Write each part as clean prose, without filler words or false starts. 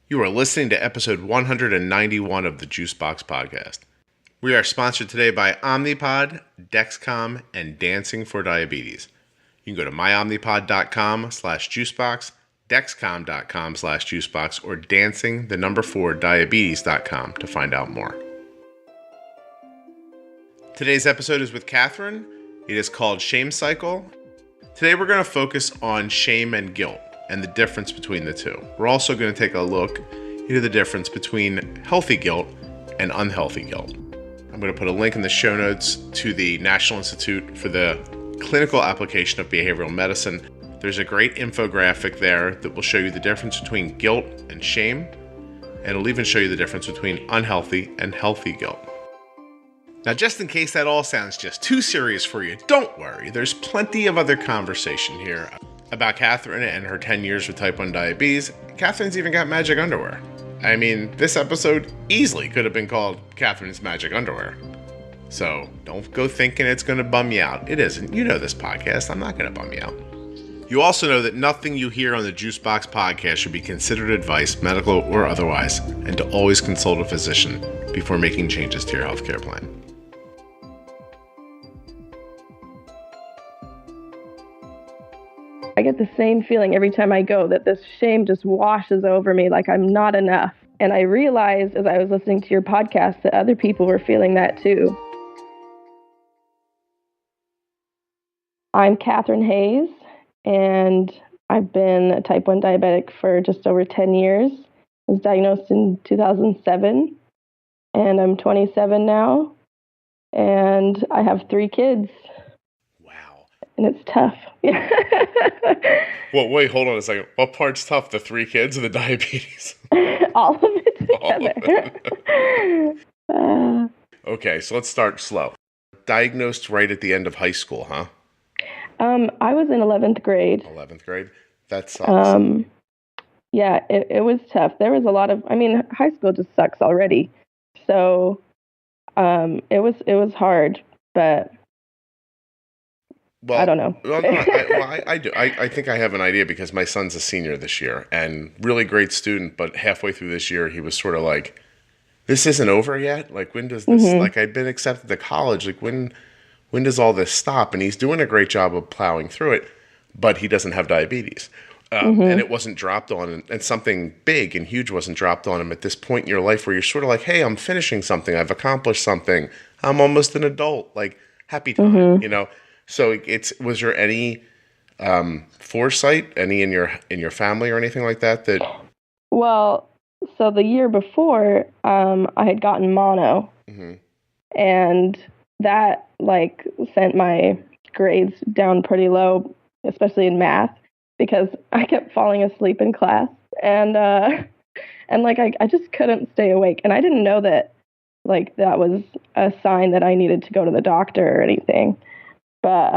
You are listening to episode 191 of the Juicebox Podcast. We are sponsored today by Omnipod, Dexcom, and Dancing for Diabetes. You can go to myomnipod.com/juicebox, dexcom.com/juicebox, or dancing4diabetes.com to find out more. Today's episode is with Kathryn. It is called Shame Cycle. Today we're going to focus on shame and guilt and the difference between the two. We're also going to take a look into the difference between healthy guilt and unhealthy guilt. I'm going to put a link in the show notes to the National Institute for the Clinical Application of Behavioral Medicine. There's a great infographic there that will show you the difference between guilt and shame, and it'll even show you the difference between unhealthy and healthy guilt. Now, just in case that all sounds just too serious for you, don't worry. There's plenty of other conversation here about Kathryn and her 10 years with type 1 diabetes. Kathryn's even got magic underwear. I mean, this episode easily could have been called Kathryn's Magic Underwear. So don't go thinking it's going to bum you out. It isn't. You know this podcast. I'm not going to bum you out. You also know that nothing you hear on the Juicebox Podcast should be considered advice, medical or otherwise, and to always consult a physician before making changes to your healthcare plan. I get the same feeling every time I go, that this shame just washes over me like I'm not enough. And I realized as I was listening to your podcast that other people were feeling that too. I'm Kathryn Hayes, and I've been a type 1 diabetic for just over 10 years. I was diagnosed in 2007, and I'm 27 now, and I have 3 kids. And it's tough. Well, wait, hold on a second. What part's tough? The 3 kids or the diabetes? All of it together. Okay, so let's start slow. Diagnosed right at the end of high school, huh? I was in 11th grade. 11th grade? That sucks. Yeah, it was tough. There was a lot of, high school just sucks already. So it was hard, but... Well, I don't know. I do. I think I have an idea because my son's a senior this year and really great student, but halfway through this year, he was sort of like, this isn't over yet? Like, when does this, like, I'd been accepted to college. Like, when does all this stop? And he's doing a great job of plowing through it, but he doesn't have diabetes. And it wasn't dropped on, and something big and huge wasn't dropped on him at this point in your life where you're sort of like, hey, I'm finishing something. I've accomplished something. I'm almost an adult. Like, happy time, you know? So was there any foresight, any in your family or anything like that? Well, so the year before, I had gotten mono, and that sent my grades down pretty low, especially in math, because I kept falling asleep in class, and I just couldn't stay awake, and I didn't know that that was a sign that I needed to go to the doctor or anything. But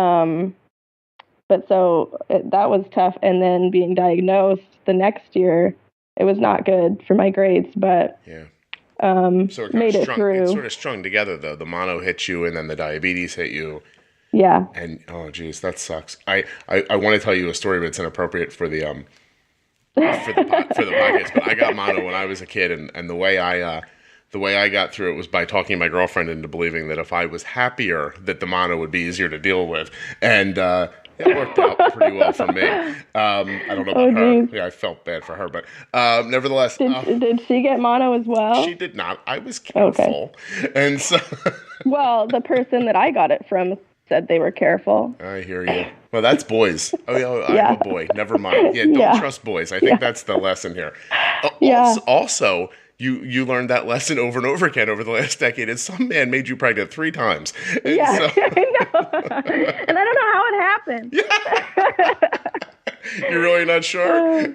so that was tough. And then being diagnosed the next year, it was not good for my grades, but so made it through. It sort of strung together, though. The mono hit you, and then the diabetes hit you. Yeah. And, oh, geez, that sucks. I want to tell you a story, but it's inappropriate for the podcast. But I got mono when I was a kid, and the way I got through it was by talking my girlfriend into believing that if I was happier, that the mono would be easier to deal with. And it worked out pretty well for me. I don't know about her. Yeah, I felt bad for her. But nevertheless. Did she get mono as well? She did not. I was careful. Okay. And so. Well, the person that I got it from said they were careful. I hear you. Well, that's boys. Oh, I'm a boy. Never mind. Yeah, don't trust boys. I think that's the lesson here. Also, you learned that lesson over and over again over the last decade, and some man made you pregnant 3 times. And I know. And I don't know how it happened. You're really not sure?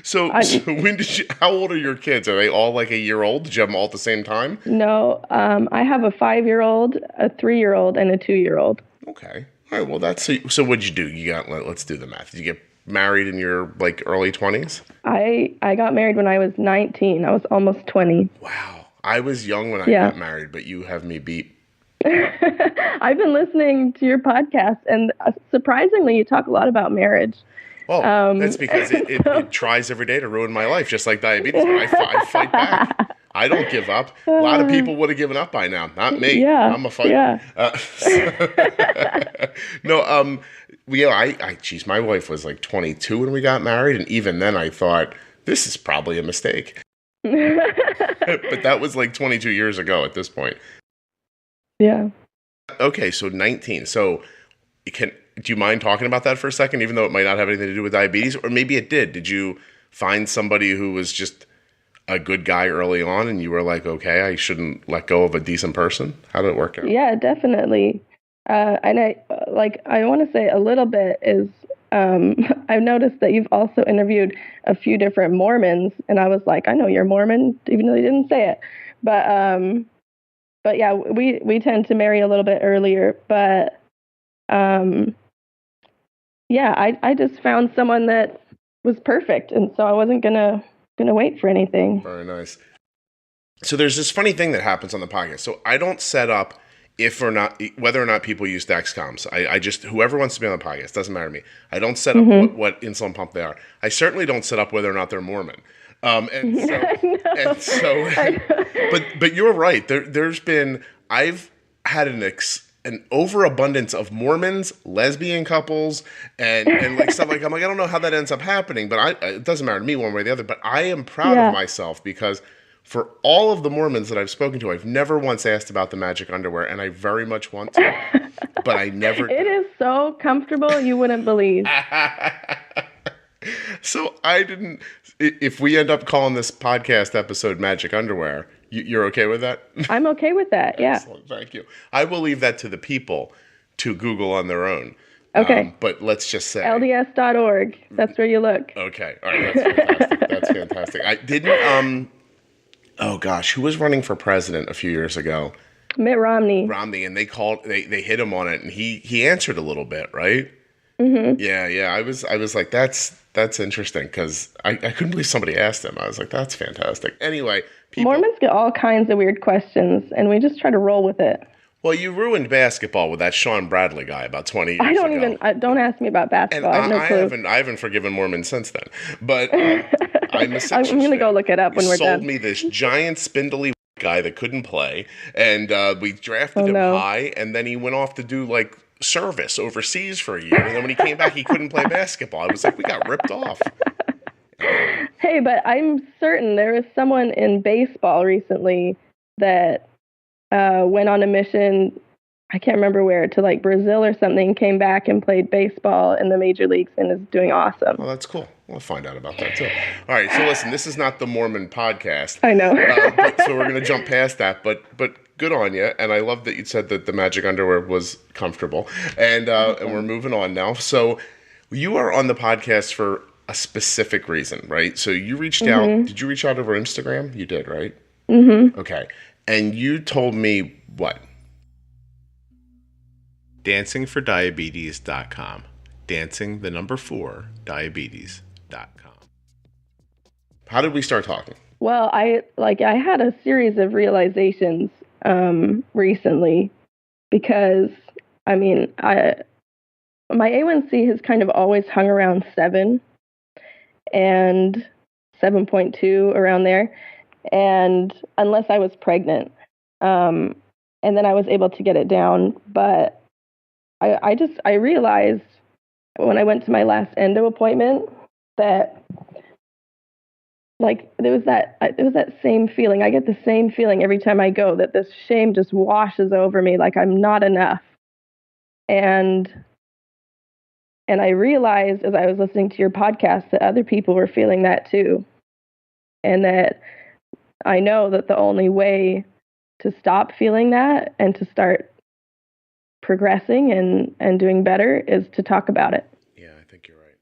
So when how old are your kids? Are they all like a year old? Did you have them all at the same time? No, I have a 5-year-old, a 3-year-old, and a 2-year-old. Okay. All right, well, so what'd you do? Let's do the math. Did you get married in your early 20s? I got married when I was 19. I was almost 20. Wow. I was young when I got married, but you have me beat. I've been listening to your podcast, and surprisingly, you talk a lot about marriage. Well, that's because it tries every day to ruin my life, just like diabetes. But I fight back. I don't give up. A lot of people would have given up by now. Not me. Yeah, I'm a fighter. Yeah. Geez, my wife was like 22 when we got married. And even then I thought, this is probably a mistake. But that was like 22 years ago at this point. Yeah. Okay, so 19. So do you mind talking about that for a second, even though it might not have anything to do with diabetes? Or maybe it did. Did you find somebody who was just a good guy early on and you were like, okay, I shouldn't let go of a decent person? How did it work out? Yeah, definitely. And I want to say a little bit is I've noticed that you've also interviewed a few different Mormons, and I was like, I know you're Mormon, even though you didn't say it. But yeah, we tend to marry a little bit earlier. But yeah, I just found someone that was perfect, and so I wasn't gonna wait for anything. Very nice. So there's this funny thing that happens on the podcast. So I don't set up whether or not people use Dexcoms. I just, whoever wants to be on the podcast, doesn't matter to me. I don't set up what insulin pump they are. I certainly don't set up whether or not they're Mormon. But you're right. I've had an overabundance of Mormons, lesbian couples, and like stuff like, I'm like, I don't know how that ends up happening, but it doesn't matter to me one way or the other. But I am proud of myself because for all of the Mormons that I've spoken to, I've never once asked about the magic underwear, and I very much want to, but I never. It is so comfortable, you wouldn't believe. So I didn't. If we end up calling this podcast episode "Magic Underwear," you're okay with that? I'm okay with that. Yeah. Excellent. Thank you. I will leave that to the people to Google on their own. Okay. But let's just say LDS.org. That's where you look. Okay. All right. That's fantastic. That's fantastic. I didn't. Oh gosh, who was running for president a few years ago? Mitt Romney. And they hit him on it, and he answered a little bit, right? Mm-hmm. Yeah. I was like, that's interesting, because I couldn't believe somebody asked him. I was like, that's fantastic. Anyway, Mormons get all kinds of weird questions, and we just try to roll with it. Well, you ruined basketball with that Sean Bradley guy about 20 years ago. Don't ask me about basketball. And I have no clue. I haven't forgiven Mormons since then. But I'm going to go look it up when we're done. Sold me this giant spindly guy that couldn't play, and we drafted him high, and then he went off to do like service overseas for a year, and then when he came back, he couldn't play basketball. I was like, we got ripped off. Hey, but I'm certain there was someone in baseball recently that went on a mission, I can't remember where, to like Brazil or something, came back and played baseball in the major leagues and is doing awesome. Well, that's cool. We'll find out about that too. All right, so listen, this is not the Mormon podcast. I know. So we're going to jump past that, but good on you. And I love that you said that the magic underwear was comfortable. And we're moving on now. So you are on the podcast for a specific reason, right? So you reached out. Did you reach out over Instagram? You did, right? Mm-hmm. Okay. And you told me what? dancingfordiabetes.com. Dancing, the number 4, diabetes.com. How did we start talking? Well, I had a series of realizations recently, because I mean, my A1C has kind of always hung around 7 and 7.2, around there, and unless I was pregnant, and then I was able to get it down. But I realized when I went to my last endo appointment that like it was that same feeling. I get the same feeling every time I go, that this shame just washes over me, like I'm not enough. And I realized as I was listening to your podcast that other people were feeling that too. And that I know that the only way to stop feeling that and to start progressing and doing better is to talk about it. Yeah, I think you're right.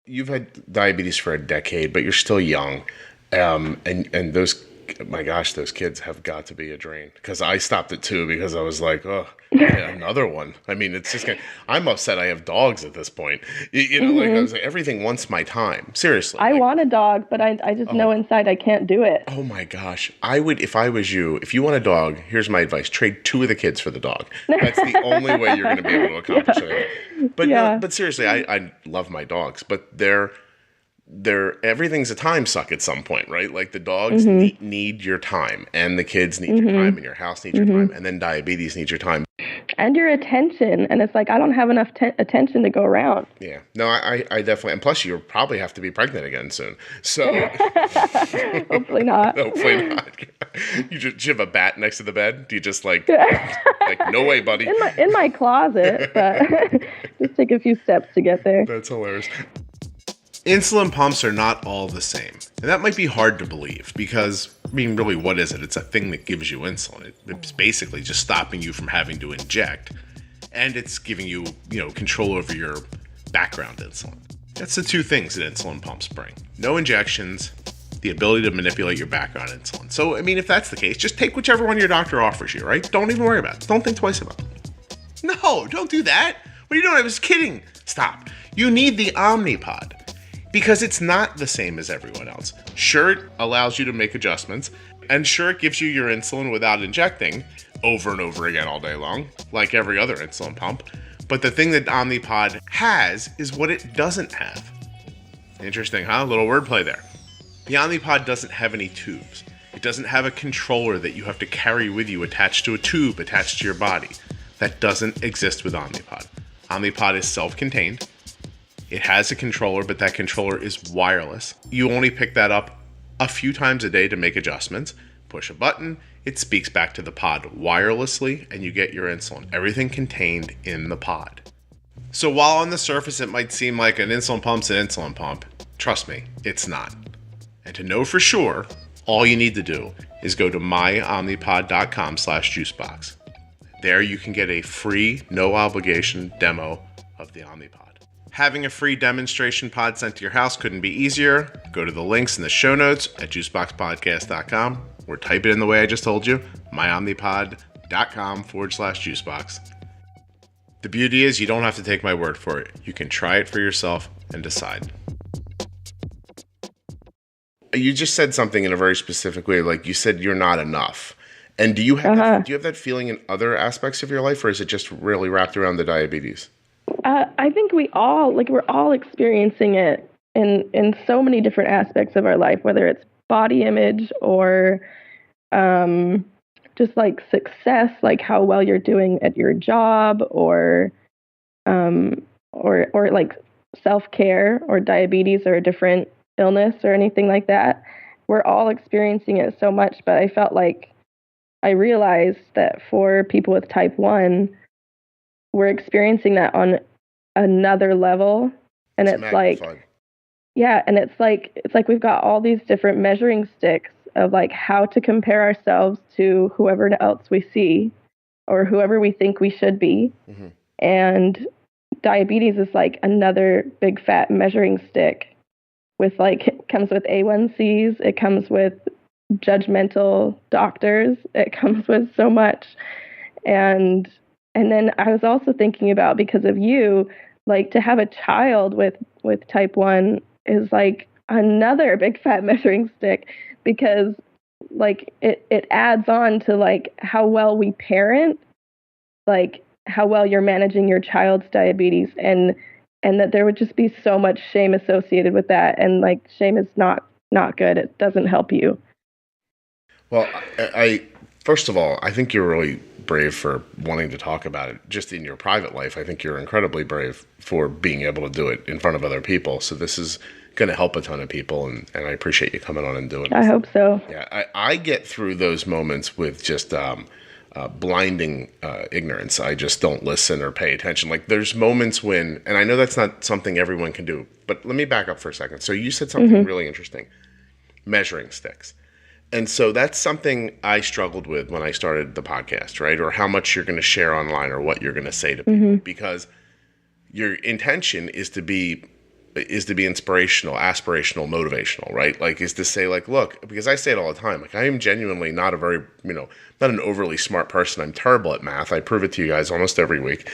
You've had diabetes for a decade, but you're still young. And those my gosh, those kids have got to be a drain. Because I stopped at 2 because I was like, oh, yeah, another one. I mean, it's just I'm upset I have dogs at this point. You know, like I was like, everything wants my time. Seriously. I want a dog, but I just know inside I can't do it. Oh my gosh. I would, if I was you, if you want a dog, here's my advice. Trade 2 of the kids for the dog. That's the only way you're going to be able to accomplish it. But no, but seriously, I love my dogs, but they're everything's a time suck at some point, right? Like the dogs need your time, and the kids need your time, and your house needs your time, and then diabetes needs your time. And your attention. And it's like, I don't have enough attention to go around. Yeah. No, I definitely, and plus you'll probably have to be pregnant again soon. So hopefully not. Hopefully not. Do you have a bat next to the bed? Do you just like no way, buddy. In my closet, but just take a few steps to get there. That's hilarious. Insulin pumps are not all the same. And that might be hard to believe because, I mean, really, what is it? It's a thing that gives you insulin. It's basically just stopping you from having to inject. And it's giving you, control over your background insulin. That's the 2 things that insulin pumps bring. No injections, the ability to manipulate your background insulin. So, I mean, if that's the case, just take whichever one your doctor offers you, right? Don't even worry about it. Don't think twice about it. No, don't do that. What are you doing? I was kidding. Stop. You need the Omnipod. Because it's not the same as everyone else. Sure, it allows you to make adjustments, and sure, it gives you your insulin without injecting over and over again all day long, like every other insulin pump. But the thing that Omnipod has is what it doesn't have. Interesting, huh? A little wordplay there. The Omnipod doesn't have any tubes. It doesn't have a controller that you have to carry with you attached to a tube attached to your body. That doesn't exist with Omnipod. Omnipod is self-contained. It has a controller, but that controller is wireless. You only pick that up a few times a day to make adjustments. Push a button, it speaks back to the pod wirelessly, and you get your insulin. Everything contained in the pod. So while on the surface it might seem like an insulin pump's an insulin pump, trust me, it's not. And to know for sure, all you need to do is go to myomnipod.com/juicebox. There you can get a free, no obligation demo of the Omnipod. Having a free demonstration pod sent to your house couldn't be easier. Go to the links in the show notes at juiceboxpodcast.com or type it in the way I just told you, myomnipod.com/juicebox. The beauty is you don't have to take my word for it. You can try it for yourself and decide. You just said something in a very specific way, like you said you're not enough. And do you have that feeling in other aspects of your life, or is it just really wrapped around the diabetes? I think we're all experiencing it in so many different aspects of our life, whether it's body image or just like success, like how well you're doing at your job, or like self-care or diabetes or a different illness or anything like that. We're all experiencing it so much, but I felt like I realized that for people with type 1, we're experiencing that on another level. And it's like, and it's like we've got all these different measuring sticks of like how to compare ourselves to whoever else we see or whoever we think we should be. Mm-hmm. And diabetes is like another big fat measuring stick with like, it comes with A1Cs, it comes with judgmental doctors, it comes with so much. And then I was also thinking about, because of you, like to have a child with type 1 is like another big fat measuring stick, because like it adds on to like how well we parent, like how well you're managing your child's diabetes, and that there would just be so much shame associated with that. And like shame is not good. It doesn't help you. Well, I first of all, I think you're really brave for wanting to talk about it just in your private life. I think you're incredibly brave for being able to do it in front of other people. So this is going to help a ton of people, and I appreciate you coming on and doing it. I hope so. Yeah, I get through those moments with just blinding ignorance. I just don't listen or pay attention. Like there's moments when, and I know that's not something everyone can do, but let me back up for a second. So you said something really interesting, measuring sticks. And so that's something I struggled with when I started the podcast, right? Or how much you're going to share online or what you're going to say to people, because your intention is to be is to be inspirational, aspirational, motivational, right? Like, is to say, like, look, because I say it all the time, like, I am genuinely not a very, not an overly smart person. I'm terrible at math. I prove it to you guys almost every week.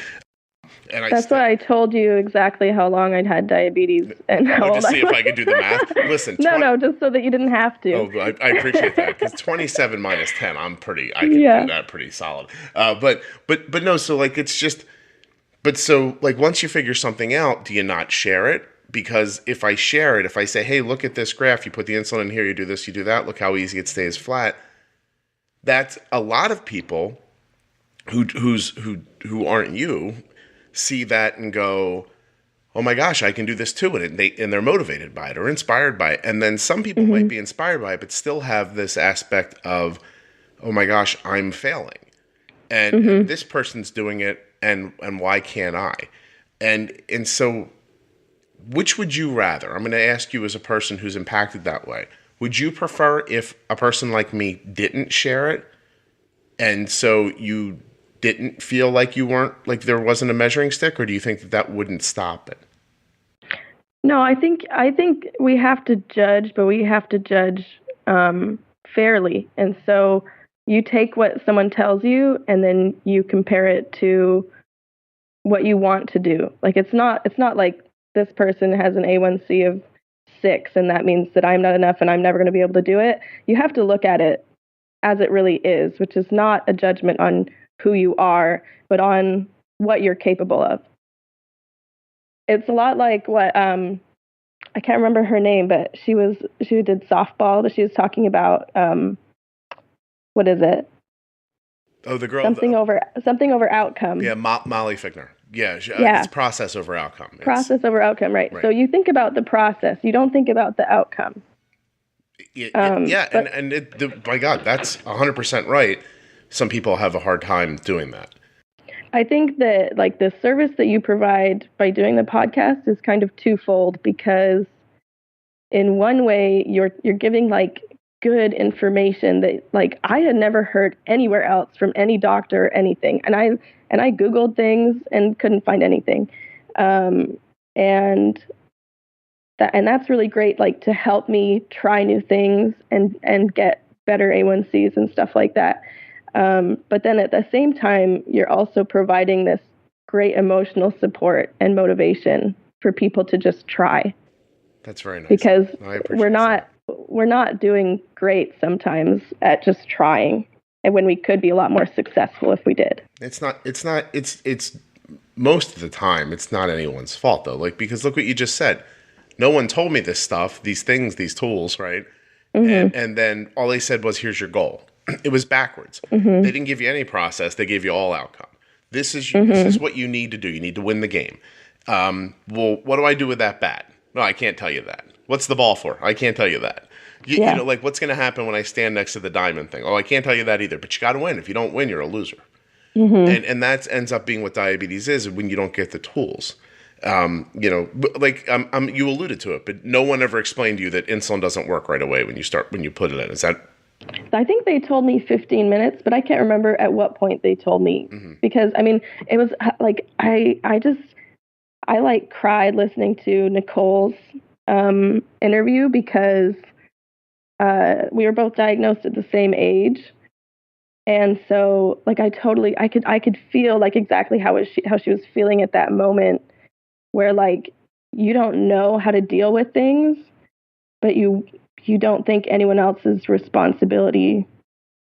And That's why I told you exactly how long I'd had diabetes and how old to see if I could do the math. Listen, no, just so that you didn't have to. Oh, I appreciate that, because 27 minus 10, I can do that pretty solid. But no, so like it's just, but so like once you figure something out, do you not share it? Because if I share it, if I say, hey, look at this graph, you put the insulin in here, you do this, you do that, look how easy it stays flat. That's a lot of people who aren't you see that and go, oh my gosh, I can do this too, and they're motivated by it or inspired by it. And then some people might be inspired by it, but still have this aspect of, oh my gosh, I'm failing, and this person's doing it, and why can't I? And so, which would you rather? I'm going to ask you as a person who's impacted that way. Would you prefer if a person like me didn't share it, and so you didn't feel like you weren't, like there wasn't a measuring stick, or do you think that wouldn't stop it? No, I think we have to judge, but we have to judge fairly. And so you take what someone tells you and then you compare it to what you want to do. Like it's not like this person has an A1C of 6 and that means that I'm not enough and I'm never going to be able to do it. You have to look at it as it really is, which is not a judgment on who you are, but on what you're capable of. It's a lot like what I can't remember her name, but she did softball, but she was talking about what is it? Oh, the girl. Something over outcome. Yeah, Molly Fickner. Yeah, it's process over outcome. Process over outcome, right? So you think about the process, you don't think about the outcome. My God, that's 100% right. Some people have a hard time doing that. I think that like the service that you provide by doing the podcast is kind of twofold, because in one way you're giving like good information that like I had never heard anywhere else from any doctor or anything, and I Googled things and couldn't find anything, and that's really great, like to help me try new things and get better A1Cs and stuff like that. But then at the same time, you're also providing this great emotional support and motivation for people to just try. That's very nice. Because we're not doing great sometimes at just trying, and when we could be a lot more successful if we did. It's most of the time, it's not anyone's fault though. Like, because look what you just said. No one told me this stuff, these things, these tools, right? And then all they said was, here's your goal. It was backwards. They didn't give you any process. They gave you all outcome. This is what you need to do. You need to win the game. Well, what do I do with that bat? No, I can't tell you that. What's the ball for? I can't tell you that. You know, like what's going to happen when I stand next to the diamond thing? Oh, I can't tell you that either. But you got to win. If you don't win, you're a loser. And that ends up being what diabetes is when you don't get the tools. You alluded to it, but no one ever explained to you that insulin doesn't work right away when you put it in. Is that? I think they told me 15 minutes, but I can't remember at what point they told me, because I mean, it was like, I like cried listening to Nicole's, interview, because, we were both diagnosed at the same age. And so like, I could feel like exactly how she was feeling at that moment, where like, you don't know how to deal with things, but you don't think anyone else's responsibility.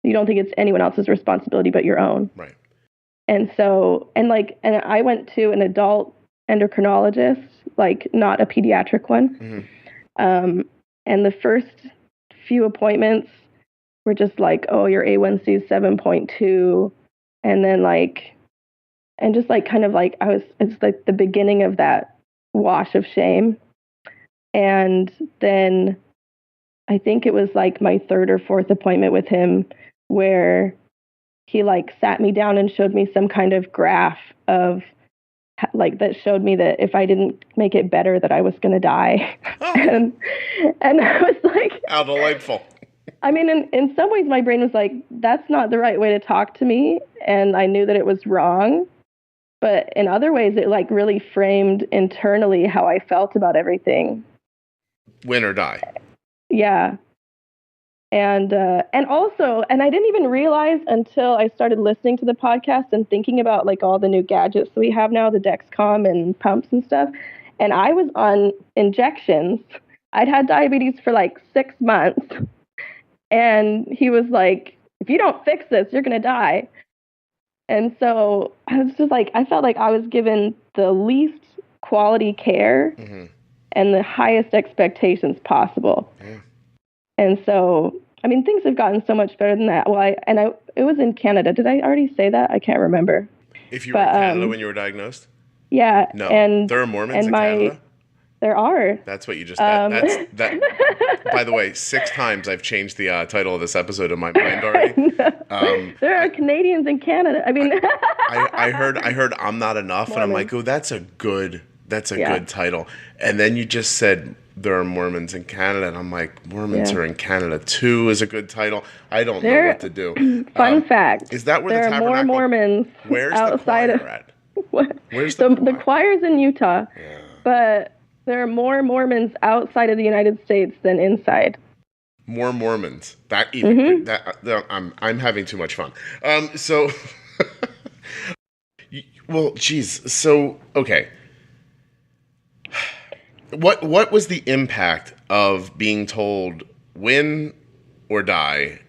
You don't think it's anyone else's responsibility but your own. Right. And so, and I went to an adult endocrinologist, like not a pediatric one. And the first few appointments were just like, oh, your A1C is 7.2. And then just like, kind of like, it's like the beginning of that wash of shame. And then I think it was like my third or fourth appointment with him where he like sat me down and showed me some kind of graph of like that showed me that if I didn't make it better that I was going to die. Oh. and I was like, how delightful. I mean, in some ways my brain was like, that's not the right way to talk to me. And I knew that it was wrong. But in other ways, it like really framed internally how I felt about everything. Win or die. Yeah. And also, I didn't even realize until I started listening to the podcast and thinking about like all the new gadgets we have now, the Dexcom and pumps and stuff. And I was on injections. I'd had diabetes for like 6 months. And he was like, if you don't fix this, you're going to die. And so I was just like, I felt like I was given the least quality care and the highest expectations possible. Yeah. And so, I mean, things have gotten so much better than that. Well, it was in Canada. Did I already say that? I can't remember. If you were in Canada when you were diagnosed? Yeah. No. And there are Mormons in Canada? There are. That's what you just said. By the way, 6 times I've changed the title of this episode in my mind already. There are Canadians in Canada. I mean, I heard I'm not enough, Mormon. And I'm like, oh, that's a good title. And then you just said there are Mormons in Canada, and I'm like, Mormons are in Canada too is a good title. I don't know what to do. Fun fact: is that where there the tabernacle? Are more Mormons. Where's outside the choir at? What? Where's the choir? The choir's in Utah, but there are more Mormons outside of the United States than inside. More Mormons. I'm having too much fun. So, well, geez. So, okay. What was the impact of being told win or die?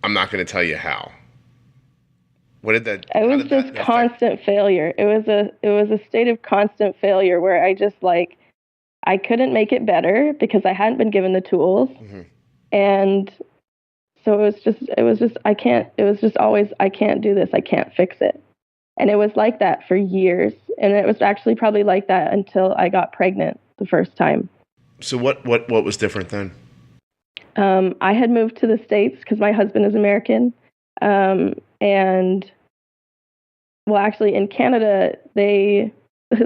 I'm not going to tell you how. What did that? It was just constant failure. It was a state of constant failure where I just like. I couldn't make it better because I hadn't been given the tools. And so it was just, I can't do this. I can't fix it. And it was like that for years. And it was actually probably like that until I got pregnant the first time. So what was different then? I had moved to the States because my husband is American. And well, actually in Canada, this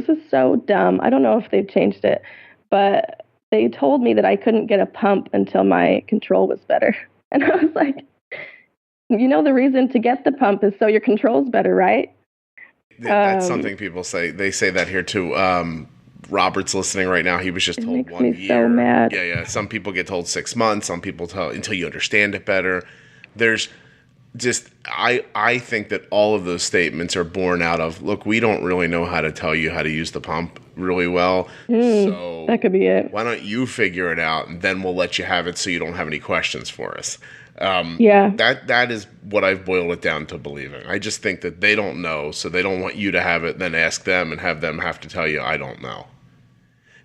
is so dumb. I don't know if they've changed it, but they told me that I couldn't get a pump until my control was better. And I was like, the reason to get the pump is so your control's better, right? That's something people say. They say that here too. Robert's listening right now. He was just told 1 year. Makes me so mad. Yeah. Some people get told 6 months. Some people tell until you understand it better. There's just, I think that all of those statements are born out of, look, we don't really know how to tell you how to use the pump really well. So that could be it. Why don't you figure it out and then we'll let you have it so you don't have any questions for us. That is what I've boiled it down to believing. I just think that they don't know, so they don't want you to have it, then ask them and have them have to tell you, I don't know.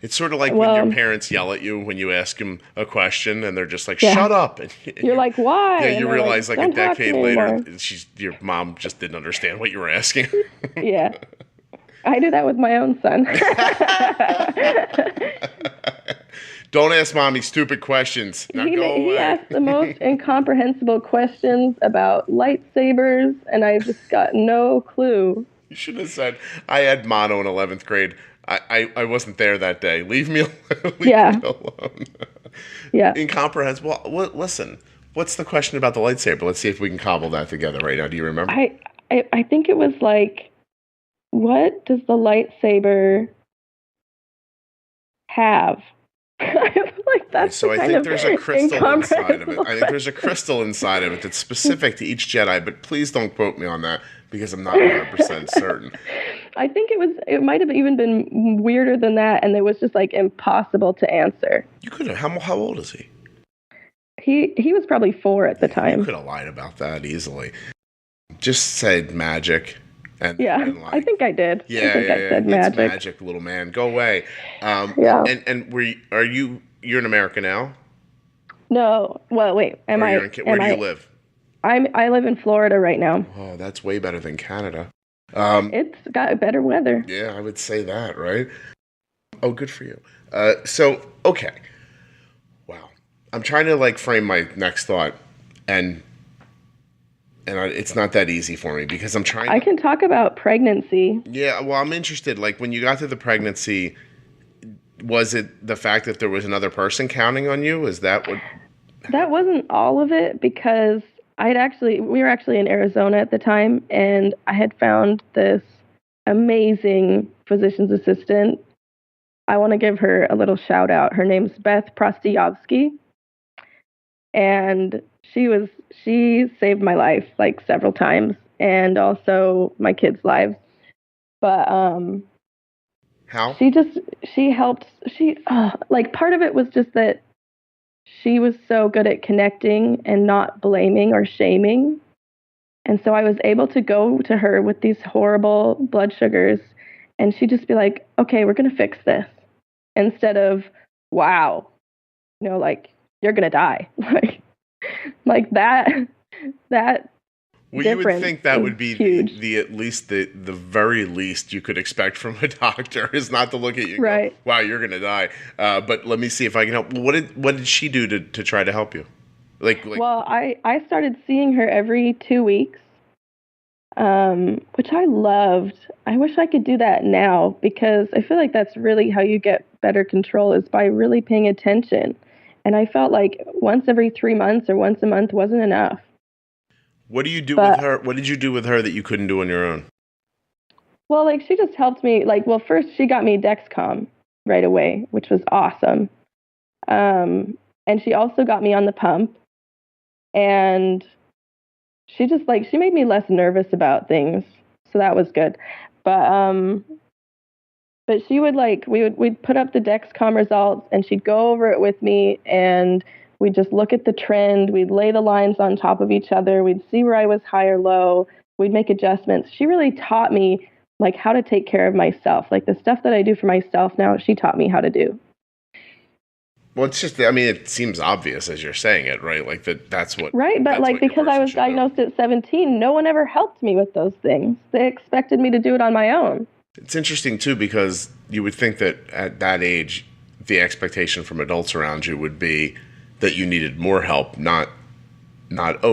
It's sort of like when your parents yell at you when you ask them a question and they're just like, shut up. And you're like, why? Yeah, you realize like a decade later, your mom just didn't understand what you were asking. Yeah. I do that with my own son. Don't ask mommy stupid questions. Now go away. He asked the most incomprehensible questions about lightsabers, and I just got no clue. You should have said, I had mono in 11th grade. I wasn't there that day. Leave me alone. Yeah. Incomprehensible. Well, listen, what's the question about the lightsaber? Let's see if we can cobble that together right now. Do you remember? I think it was like, what does the lightsaber have? Like that's so I think there's a crystal inside of it. I think there's a crystal inside of it that's specific to each Jedi, but please don't quote me on that because I'm not 100% certain. I think it might have even been weirder than that, and it was just like impossible to answer. You could have. How old is he? He was probably 4 at the time. You could have lied about that easily. Just said magic. And I think I did. Yeah, I said magic. It's magic, little man. Go away. And you're in America now? No. Well, wait. Where do you live? I live in Florida right now. Oh, that's way better than Canada. It's got better weather. Yeah, I would say that, right? Oh, good for you. So, okay. Wow. I'm trying to frame my next thought, and it's not that easy for me because I'm trying. I can talk about pregnancy. Yeah, well, I'm interested. When you got to the pregnancy, was it the fact that there was another person counting on you? Is that what? That wasn't all of it because we were actually in Arizona at the time, and I had found this amazing physician's assistant. I want to give her a little shout out. Her name's Beth Prostiyovsky, and she saved my life like several times, and also my kids' lives. But how? She helped. Like part of it was just that she was so good at connecting and not blaming or shaming. And so I was able to go to her with these horrible blood sugars, and she'd just be like, okay, we're going to fix this. Instead of, wow, like, you're going to die. like that well, you would think that would be huge. at least the very least you could expect from a doctor is not to look at you and right. go, wow, you're going to die. But let me see if I can help. What did she do to try to help you? Well, I started seeing her every 2 weeks, which I loved. I wish I could do that now, because I feel like that's really how you get better control, is by really paying attention. And I felt like once every 3 months or once a month wasn't enough. What do you do with her? What did you do with her that you couldn't do on your own? Well, like, she just helped me. Like, well, first she got me Dexcom right away, which was awesome. And she also got me on the pump. And she just she made me less nervous about things, so that was good. But she would we'd put up the Dexcom results, and she'd go over it with me, and we'd just look at the trend. We'd lay the lines on top of each other. We'd see where I was high or low. We'd make adjustments. She really taught me how to take care of myself. Like the stuff that I do for myself now, she taught me how to do. Well, it's just, I mean, it seems obvious as you're saying it, right? Like that's what. Right, but because I was diagnosed at 17, no one ever helped me with those things. They expected me to do it on my own. It's interesting too, because you would think that at that age, the expectation from adults around you would be that you needed more help, not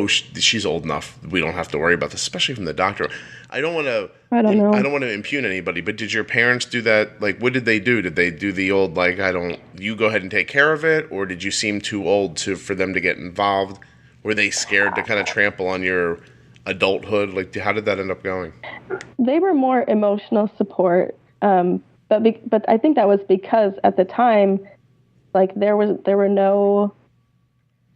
she's old enough, we don't have to worry about this, especially from the doctor. I don't want to impugn anybody, but did your parents do that? Like, what did they do? Did they do the old, you go ahead and take care of it? Or did you seem too old for them to get involved? Were they scared to kind of trample on your adulthood? Like, how did that end up going? They were more emotional support. But I think that was because at the time, there were no,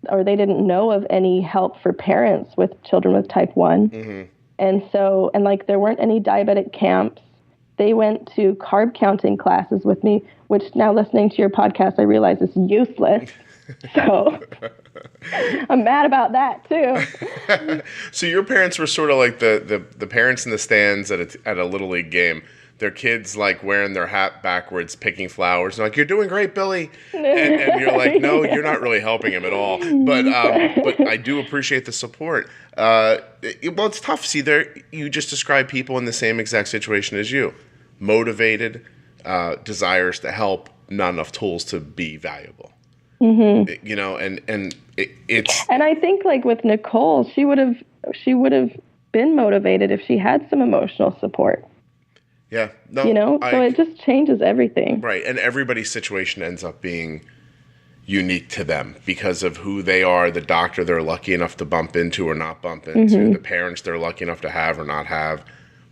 or they didn't know of any help for parents with children with type 1. Mm-hmm. And so, there weren't any diabetic camps. They went to carb counting classes with me, which now listening to your podcast, I realize is useless. So I'm mad about that too. So your parents were sort of like the parents in the stands at a Little League game. Their kids wearing their hat backwards, picking flowers. And you're doing great, Billy. And you're like, no, you're not really helping him at all. But I do appreciate the support. Well, it's tough. See, you just described people in the same exact situation as you. Motivated, desires to help, not enough tools to be valuable. Mm-hmm. It's. And I think with Nicole, she would have been motivated if she had some emotional support. Yeah. No, so it just changes everything. Right. And everybody's situation ends up being unique to them because of who they are, the doctor they're lucky enough to bump into or not bump into, mm-hmm. the parents they're lucky enough to have or not have.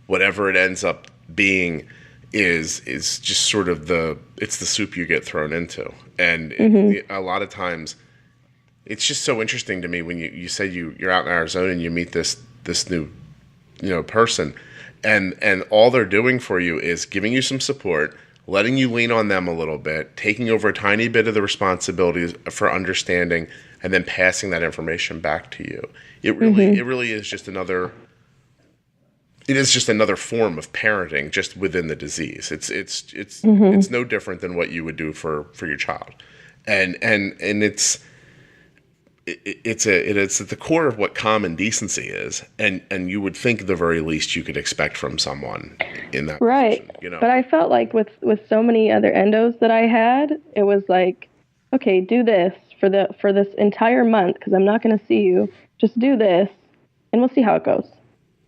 Whatever it ends up being is just sort of it's the soup you get thrown into. And mm-hmm. A lot of times it's just so interesting to me when you said you're out in Arizona and you meet this new, person. And all they're doing for you is giving you some support, letting you lean on them a little bit, taking over a tiny bit of the responsibilities for understanding, and then passing that information back to you. It really is just another. It is just another form of parenting, just within the disease. It's mm-hmm. it's no different than what you would do for your child, and it's at the core of what common decency is, and you would think the very least you could expect from someone in that right position, But I felt with so many other endos that I had, it was okay, do this for this entire month because I'm not going to see you. Just do this, and we'll see how it goes.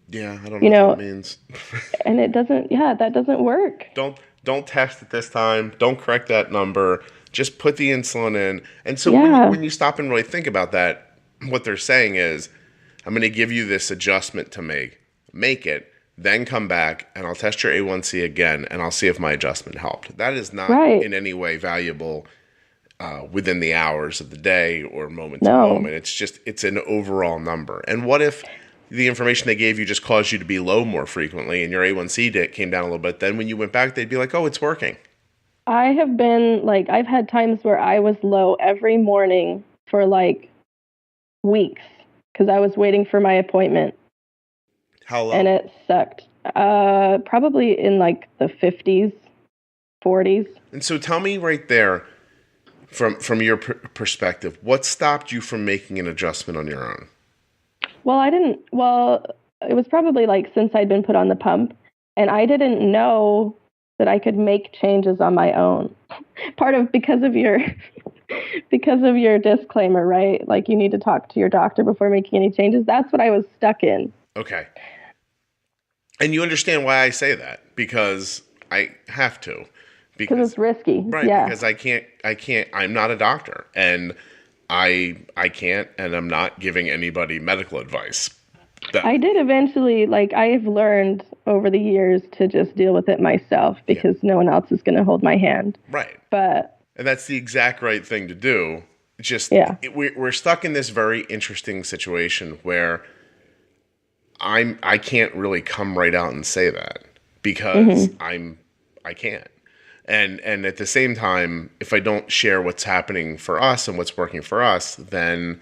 Yeah, I don't know what that means. And it doesn't. Yeah, that doesn't work. Don't test at this time. Don't correct that number. Just put the insulin in. And so when you stop and really think about that, what they're saying is, I'm going to give you this adjustment to make it. then come back and I'll test your A1C again and I'll see if my adjustment helped. That is not in any way valuable within the hours of the day or moment to moment. It's an overall number. And what if the information they gave you just caused you to be low more frequently and your A1C came down a little bit? Then when you went back, they'd be like, oh, it's working. I have been I've had times where I was low every morning for weeks because I was waiting for my appointment. How low? And it sucked. Probably in the 50s, 40s. And so tell me right there, from your perspective, what stopped you from making an adjustment on your own? Well, it was probably since I'd been put on the pump, and I didn't know that I could make changes on my own. Because of your disclaimer, right? You need to talk to your doctor before making any changes. That's what I was stuck in. Okay. And you understand why I say that, because I have to. Because it's risky. Right, yeah. Because I can't, I'm not a doctor, and I can't, and I'm not giving anybody medical advice. I did eventually, I've learned over the years to just deal with it myself because no one else is going to hold my hand. Right. And that's the exact right thing to do. We're stuck in this very interesting situation where I can't really come right out and say that because I can't. And at the same time, if I don't share what's happening for us and what's working for us, then,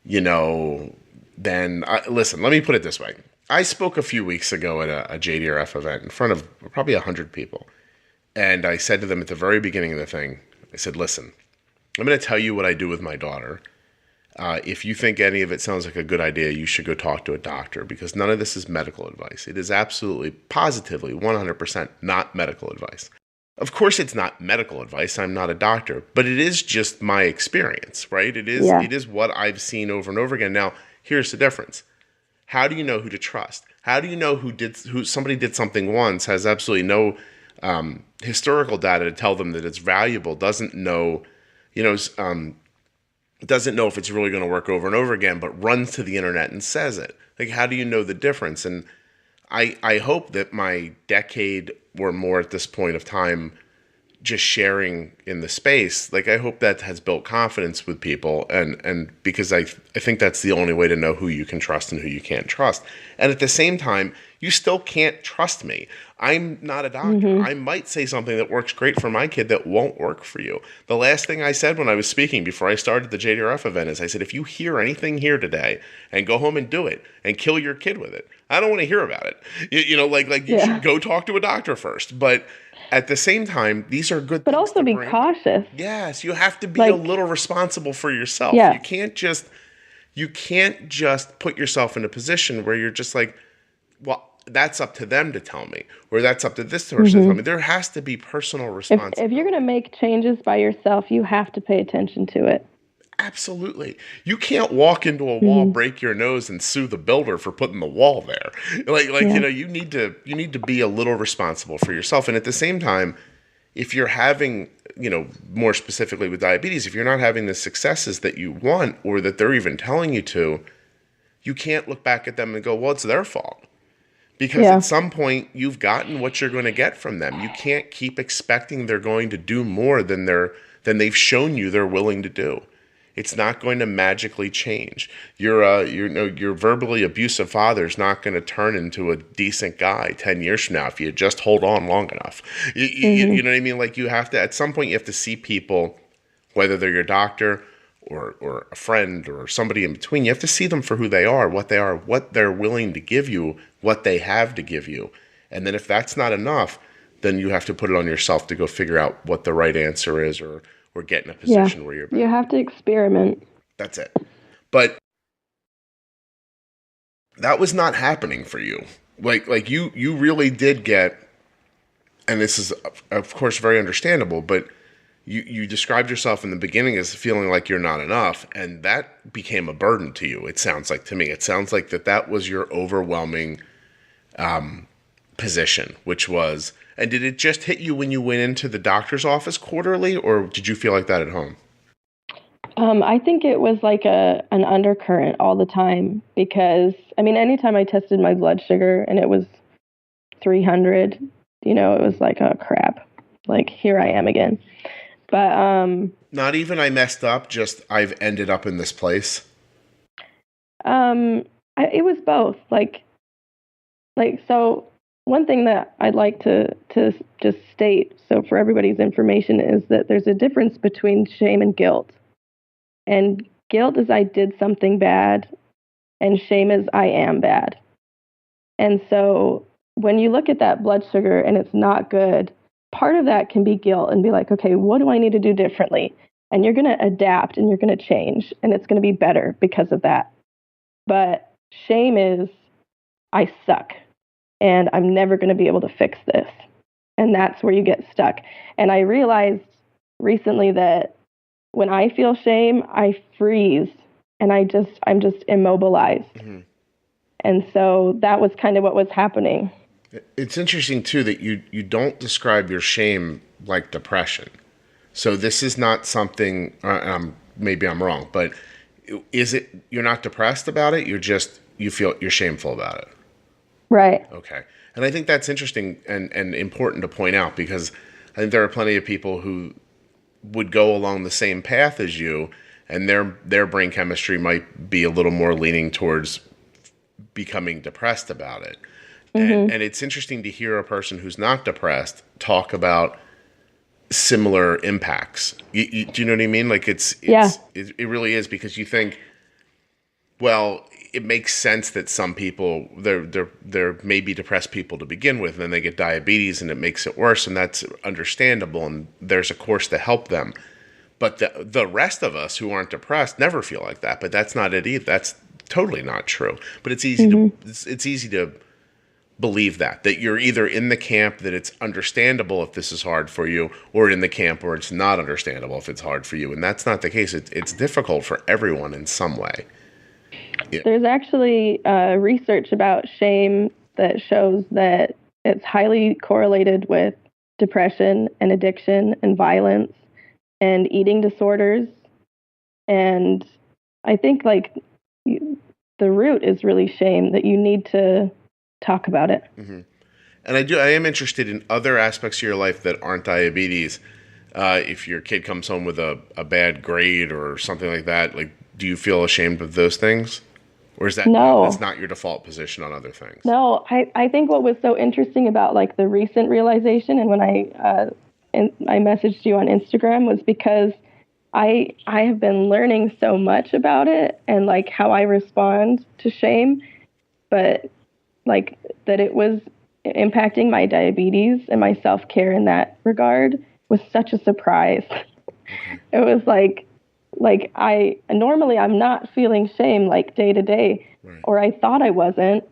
listen, let me put it this way. I spoke a few weeks ago at a JDRF event in front of probably 100 people. And I said to them at the very beginning of the thing, I said, listen, I'm going to tell you what I do with my daughter. If you think any of it sounds like a good idea, you should go talk to a doctor because none of this is medical advice. It is absolutely, positively, 100% not medical advice. Of course, it's not medical advice. I'm not a doctor, but it is just my experience, right? It is what I've seen over and over again. Now, here's the difference. How do you know who to trust? How do you know who somebody did something once, has absolutely no historical data to tell them that it's valuable, doesn't know if it's really going to work over and over again, but runs to the internet and says it? How do you know the difference? And I hope that my decade or more at this point of time just sharing in the space, I hope that has built confidence with people, and because I think that's the only way to know who you can trust and who you can't trust. And at the same time, you still can't trust me. I'm not a doctor. I might say something that works great for my kid that won't work for you. The last thing I said when I was speaking before I started the JDRF event is I said, if you hear anything here today and go home and do it and kill your kid with it, I don't want to hear about it. You should go talk to a doctor first. But at the same time, these are good things. But also be cautious. Yes, you have to be a little responsible for yourself. Yeah. You can't just put yourself in a position where you're just well, that's up to them to tell me, or that's up to this person to tell me. There has to be personal responsibility. If you're going to make changes by yourself, you have to pay attention to it. Absolutely. You can't walk into a wall, break your nose, and sue the builder for putting the wall there. You need to be a little responsible for yourself. And at the same time, if you're having, more specifically with diabetes, if you're not having the successes that you want or that they're even telling you to, you can't look back at them and go, well, it's their fault. Because at some point you've gotten what you're going to get from them. You can't keep expecting they're going to do more than they've shown you they're willing to do. It's not going to magically change. Your verbally abusive father is not going to turn into a decent guy 10 years from now if you just hold on long enough. You know what I mean? You have to, at some point, you have to see people, whether they're your doctor or a friend or somebody in between. You have to see them for who they are, what they're willing to give you, what they have to give you. And then if that's not enough, then you have to put it on yourself to go figure out what the right answer is or get in a position where you're better. You have to experiment. That's it. But that was not happening for you. You really did get, and this is of course very understandable, but you described yourself in the beginning as feeling like you're not enough, and that became a burden to you. It sounds like to me. It sounds like that was your overwhelming position, which was. And did it just hit you when you went into the doctor's office quarterly, or did you feel like that at home? I think it was like an undercurrent all the time because, I mean, anytime I tested my blood sugar and it was 300, it was like, oh, crap. Like, here I am again. But not even I messed up, just I've ended up in this place. It was both. So one thing that I'd like to just state, so for everybody's information, is that there's a difference between shame and guilt. And guilt is I did something bad, and shame is I am bad. And so when you look at that blood sugar and it's not good, part of that can be guilt and be like, okay, what do I need to do differently? And you're going to adapt and you're going to change, and it's going to be better because of that. But shame is I suck, and I'm never going to be able to fix this. And that's where you get stuck. And I realized recently that when I feel shame, I freeze and I'm just immobilized. Mm-hmm. And so that was kind of what was happening. It's interesting too that you don't describe your shame like depression. So this is not something, maybe I'm wrong, but is it, you're not depressed about it? You feel you're shameful about it. Right. Okay. And I think that's interesting and important to point out, because I think there are plenty of people who would go along the same path as you, and their brain chemistry might be a little more leaning towards becoming depressed about it. Mm-hmm. And it's interesting to hear a person who's not depressed talk about similar impacts. Do you know what I mean? Like it really is, because you think, well, it makes sense that some people they're maybe depressed people to begin with, and then they get diabetes and it makes it worse, and that's understandable, and there's a course to help them. But the rest of us who aren't depressed never feel like that. But that's not it either. That's totally not true. But it's easy it's easy to believe that you're either in the camp that it's understandable if this is hard for you, or in the camp where it's not understandable if it's hard for you. And that's not the case. It's difficult for everyone in some way. Yeah. There's actually research about shame that shows that it's highly correlated with depression and addiction and violence and eating disorders. And I think the root is really shame, that you need to talk about it. Mm-hmm. And I am interested in other aspects of your life that aren't diabetes. If your kid comes home with a bad grade or something like that, do you feel ashamed of those things? Or is that that's not your default position on other things? No, I think what was so interesting about the recent realization, and when I messaged you on Instagram, was because I have been learning so much about it and how I respond to shame, but that it was impacting my diabetes and my self-care in that regard was such a surprise. Okay. It was normally I'm not feeling shame day to day, right. Or I thought I wasn't.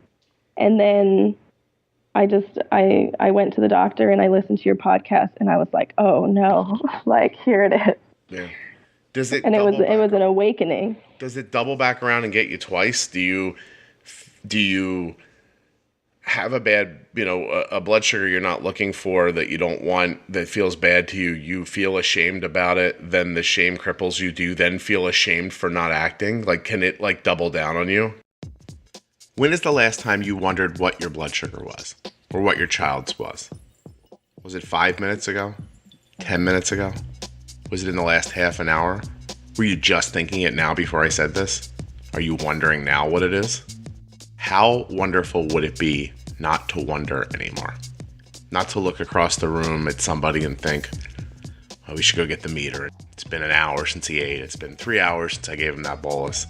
And then I went to the doctor and I listened to your podcast and I was like, oh no, here it is. Yeah. Does it? And it was an awakening. Does it double back around and get you twice? Do you have a bad, a blood sugar you're not looking for, that you don't want, that feels bad to you, you feel ashamed about it, then the shame cripples you, do you then feel ashamed for not acting? Can it double down on you? When is the last time you wondered what your blood sugar was, or what your child's was? Was it 5 minutes ago? 10 minutes ago? Was it in the last half an hour? Were you just thinking it now before I said this? Are you wondering now what it is? How wonderful would it be not to wonder anymore? Not to look across the room at somebody and think, oh, we should go get the meter. It's been an hour since he ate. It's been 3 hours since I gave him that bolus.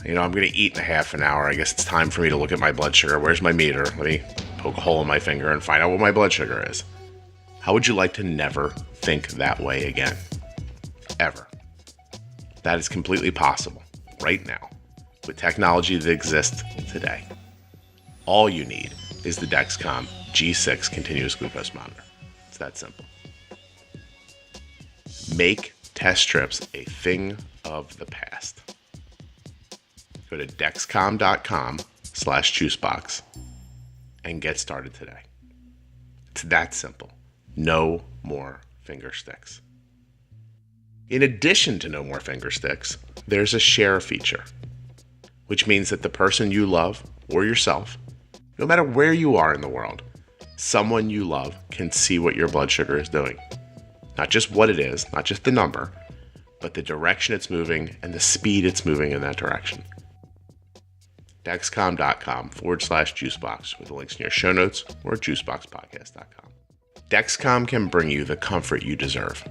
I'm going to eat in a half an hour. I guess it's time for me to look at my blood sugar. Where's my meter? Let me poke a hole in my finger and find out what my blood sugar is. How would you like to never think that way again? Ever. That is completely possible right now with technology that exists today. All you need is the Dexcom G6 continuous glucose monitor. It's that simple. Make test strips a thing of the past. Go to Dexcom.com/Juicebox and get started today. It's that simple. No more finger sticks. In addition to no more finger sticks, there's a share feature, which means that the person you love or yourself, no matter where you are in the world, someone you love can see what your blood sugar is doing. Not just what it is, not just the number, but the direction it's moving and the speed it's moving in that direction. Dexcom.com/juicebox with the links in your show notes or juiceboxpodcast.com. Dexcom can bring you the comfort you deserve.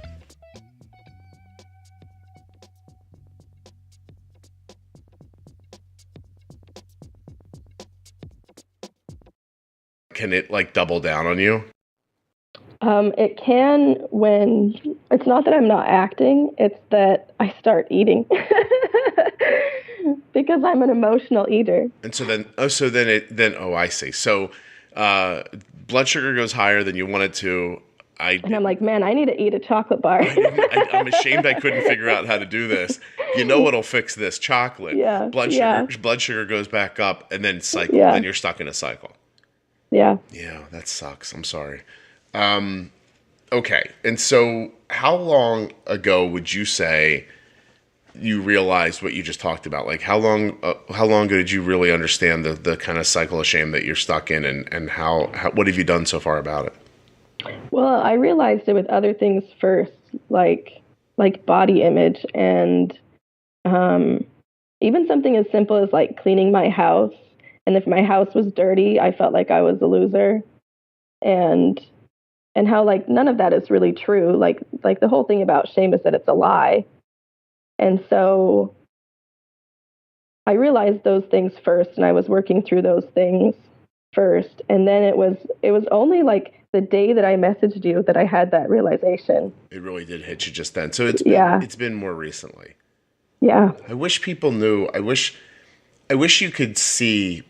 Can it like double down on you? It can when it's not that I'm not acting, it's that I start eating because I'm an emotional eater. And so then, I see. So, blood sugar goes higher than you want it to. And I'm like, man, I need to eat a chocolate bar. I'm ashamed I couldn't figure out how to do this. You know what'll fix this? Chocolate. Yeah. Blood sugar goes back up and then cycle. Yeah. Then you're stuck in a cycle. Yeah. Yeah, that sucks. I'm sorry. Okay. And so how long ago would you say you realized what you just talked about? Like how long ago did you really understand the kind of cycle of shame that you're stuck in, and how what have you done so far about it? Well, I realized it with other things first, like body image, and even something as simple as like cleaning my house. And if my house was dirty, I felt like I was a loser. And how like none of that is really true. Like the whole thing about shame is that it's a lie. And so I realized those things first, and I was working through those things first. And then it was only like the day that I messaged you that I had that realization. It really did hit you just then. So it's been more recently. Yeah. I wish people knew. I wish you could see.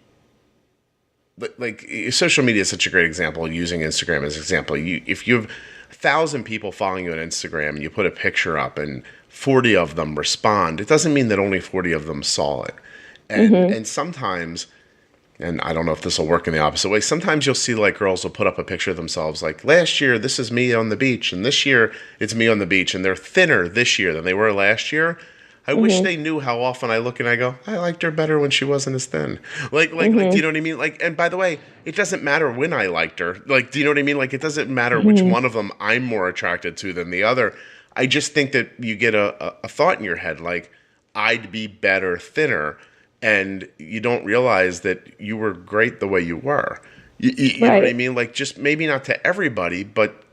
Like social media is such a great example. Using Instagram as an example, if you have 1,000 people following you on Instagram and you put a picture up and 40 of them respond, it doesn't mean that only 40 of them saw it. And sometimes, and I don't know if this will work in the opposite way, sometimes you'll see like girls will put up a picture of themselves like, last year this is me on the beach, and this year it's me on the beach, and they're thinner this year than they were last year. I wish they knew how often I look and I go, I liked her better when she wasn't as thin. Like, do you know what I mean? Like, and by the way, it doesn't matter when I liked her. Like, do you know what I mean? Like, it doesn't matter which one of them I'm more attracted to than the other. I just think that you get a thought in your head, like, I'd be better thinner. And you don't realize that you were great the way you were. You know what I mean? Like, just maybe not to everybody, but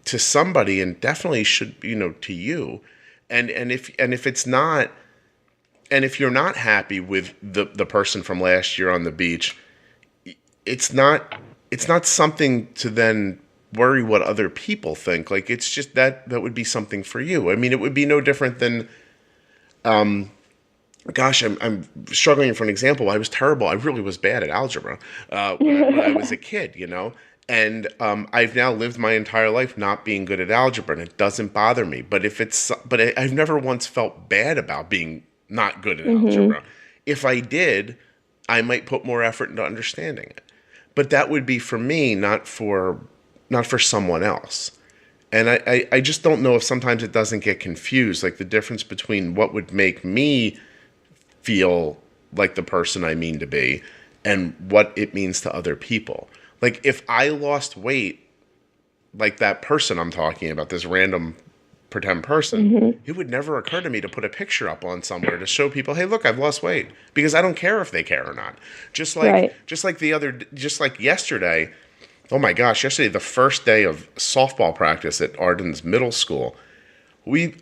to somebody, and definitely should, to you. And if it's not, and if you're not happy with the person from last year on the beach, it's not something to then worry what other people think. Like, it's just that would be something for you. I mean, it would be no different than, I'm struggling for an example. I was terrible. I really was bad at algebra when I was a kid, And I've now lived my entire life not being good at algebra, and it doesn't bother me. But I've never once felt bad about being not good at algebra. If I did, I might put more effort into understanding it. But that would be for me, not for someone else. And I just don't know if sometimes it doesn't get confused, like the difference between what would make me feel like the person I mean to be and what it means to other people. Like, if I lost weight, like that person I'm talking about, this random pretend person, it would never occur to me to put a picture up on somewhere to show people, hey, look, I've lost weight, because I don't care if they care or not. Just like yesterday, oh my gosh, yesterday, the first day of softball practice at Arden's middle school, we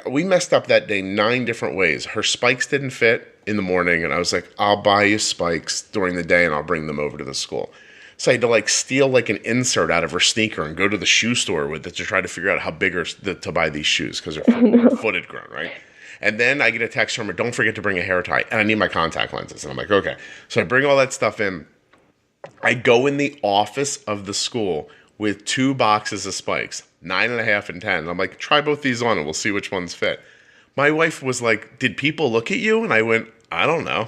messed up that day 9 different ways. Her spikes didn't fit in the morning, and I was like, I'll buy you spikes during the day and I'll bring them over to the school. So I had to steal an insert out of her sneaker and go to the shoe store with it to try to figure out how big to buy these shoes, because her foot had grown, right? And then I get a text from her, don't forget to bring a hair tie, and I need my contact lenses. And I'm like, okay. So I bring all that stuff in. I go in the office of the school with 2 boxes of spikes, 9.5 and 10. And I'm like, try both these on and we'll see which ones fit. My wife was like, did people look at you? And I went, I don't know.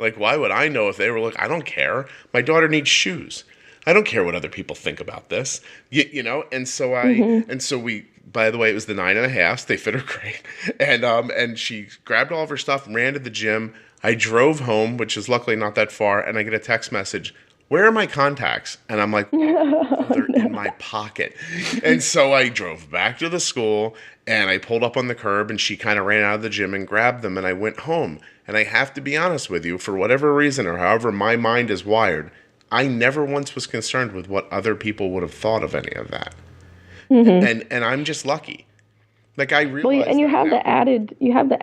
Like, why would I know if they were I don't care. My daughter needs shoes. I don't care what other people think about this, you know? And so by the way, it was the 9.5. They fit her great. And she grabbed all of her stuff, ran to the gym. I drove home, which is luckily not that far. And I get a text message, where are my contacts? And I'm like, oh, they're in my pocket. And so I drove back to the school and I pulled up on the curb and she kind of ran out of the gym and grabbed them and I went home. And I have to be honest with you, for whatever reason or however my mind is wired, I never once was concerned with what other people would have thought of any of that. And I'm just lucky. Like I realized. Well, and you have the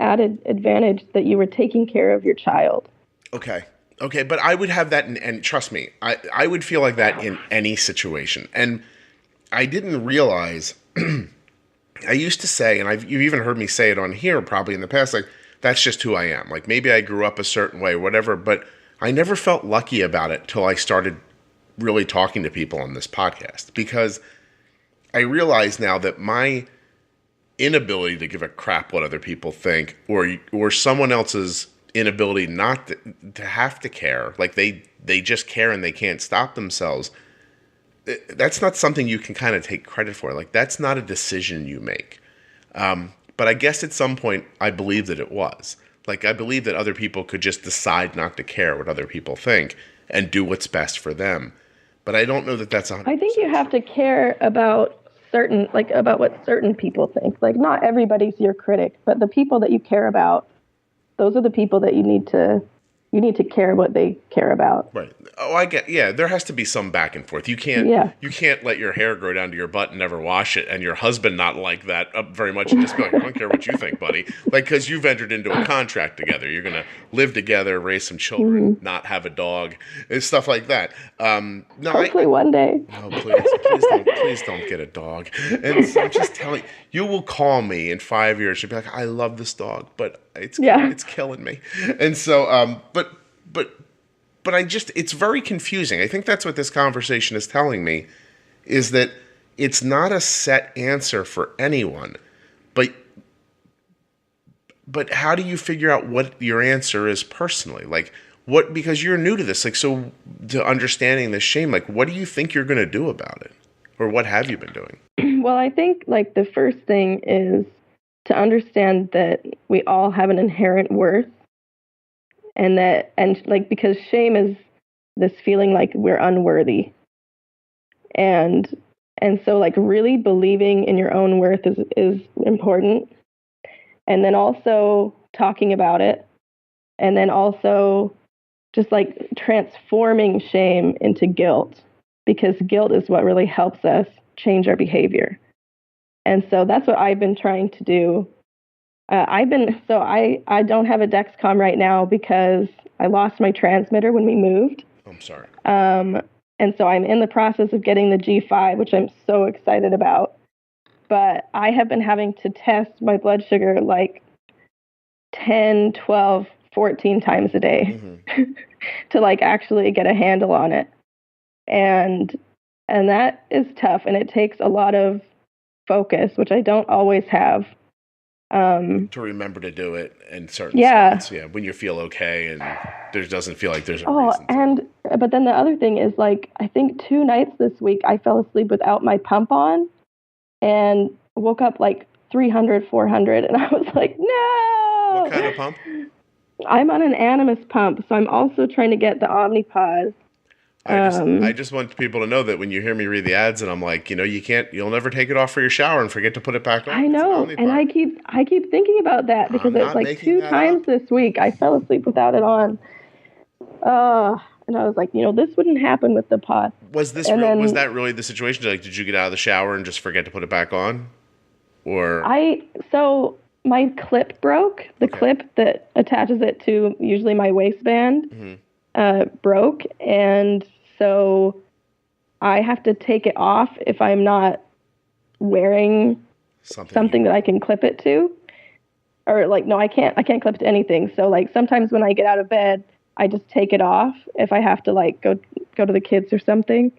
added advantage that you were taking care of your child. Okay, but I would have that, and trust me, I would feel like that in any situation. And I didn't realize, I used to say, and you've even heard me say it on here probably in the past, like, that's just who I am. Like, maybe I grew up a certain way, whatever, but I never felt lucky about it till I started really talking to people on this podcast. Because I realize now that my inability to give a crap what other people think, or someone else's inability not to have to care, like they just care and they can't stop themselves, that's not something you can kind of take credit for. Like that's not a decision you make. But I guess at some point I believe that it was. Like I believe that other people could just decide not to care what other people think and do what's best for them. But I don't know that that's 100%. I think you have to care about what certain people think. Like not everybody's your critic, but the people that you care about, those are the people that you need to care what they care about. Right. Oh, I get. Yeah, there has to be some back and forth. You can't let your hair grow down to your butt and never wash it, and your husband not like that very much, and just be like, I don't care what you think, buddy. Like, because you've entered into a contract together. You're gonna live together, raise some children, not have a dog, and stuff like that. Hopefully one day. No, please don't get a dog. And so I'm just telling you, will call me in 5 years. You'll be like, I love this dog, but it's killing me. And so, but I just, it's very confusing. I think that's what this conversation is telling me, is that it's not a set answer for anyone, but how do you figure out what your answer is personally? Like what, because you're new to this, like, so to understanding this shame, like, what do you think you're going to do about it? Or what have you been doing? Well, I think like the first thing is to understand that we all have an inherent worth. And because shame is this feeling like we're unworthy. And so like really believing in your own worth is important. And then also talking about it. And then also just like transforming shame into guilt, because guilt is what really helps us change our behavior. And so that's what I've been trying to do. I don't have a Dexcom right now because I lost my transmitter when we moved. I'm sorry. And so I'm in the process of getting the G5, which I'm so excited about. But I have been having to test my blood sugar like 10, 12, 14 times a day to like actually get a handle on it. And that is tough, and it takes a lot of focus, which I don't always have. To remember to do it in certain spots, when you feel okay and there doesn't feel like there's a reason. But then the other thing is, like, I think 2 nights this week I fell asleep without my pump on and woke up like 300, 400, and I was like, no! What kind of pump? I'm on an Animus pump, so I'm also trying to get the Omnipod. I just want people to know that when you hear me read the ads and I'm like, you'll never take it off for your shower and forget to put it back on. I know. And I keep thinking about that because it's like 2 times this week I fell asleep without it on. And I was like, this wouldn't happen with the pod. Was that really the situation? Like, did you get out of the shower and just forget to put it back on? So my clip broke. The clip that attaches it to usually my waistband broke, and so I have to take it off if I'm not wearing something that I can clip it to. Or like, no, I can't clip it to anything. So like sometimes when I get out of bed, I just take it off if I have to like go to the kids or something.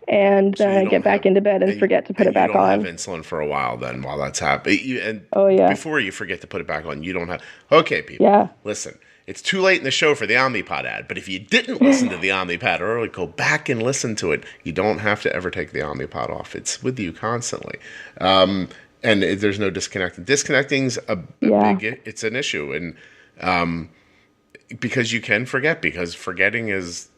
And then I get back into bed and forget to put it back on. You don't have insulin for a while then while that's happening. Before you forget to put it back on, you don't have. Okay, people. Yeah. Listen, it's too late in the show for the Omnipod ad. But if you didn't listen to the Omnipod early, go back and listen to it. You don't have to ever take the Omnipod off. It's with you constantly. And there's no disconnecting. Disconnecting's a big, it's an issue. And because you can forget, because forgetting is,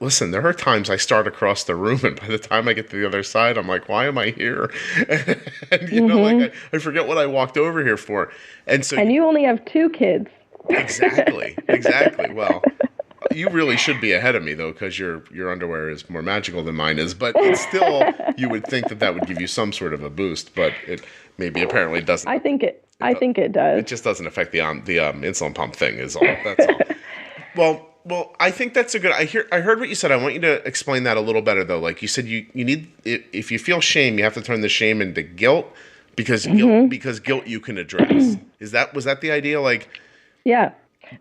listen, there are times I start across the room, and by the time I get to the other side, I'm like, why am I here? And, you know, like I forget what I walked over here for. And so, and you only have 2 kids. Exactly. Well, you really should be ahead of me, though, because your underwear is more magical than mine is. But it's still, you would think that would give you some sort of a boost, but it maybe apparently doesn't. I think it does. It just doesn't affect the insulin pump thing. Is all. That's all. Well, I think that's a good. I heard what you said. I want you to explain that a little better, though. Like you said, you need, if you feel shame, you have to turn the shame into guilt because guilt you can address. Was that the idea? Like, yeah,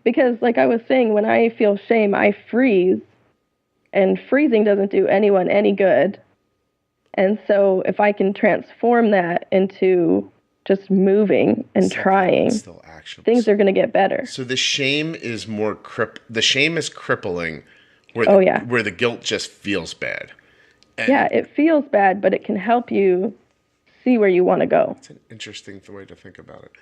because like I was saying, when I feel shame, I freeze, and freezing doesn't do anyone any good. And so if I can transform that into just moving and trying, things are going to get better. So the shame is crippling, where the guilt just feels bad. And it feels bad, but it can help you see where you want to go. It's an interesting way to think about it.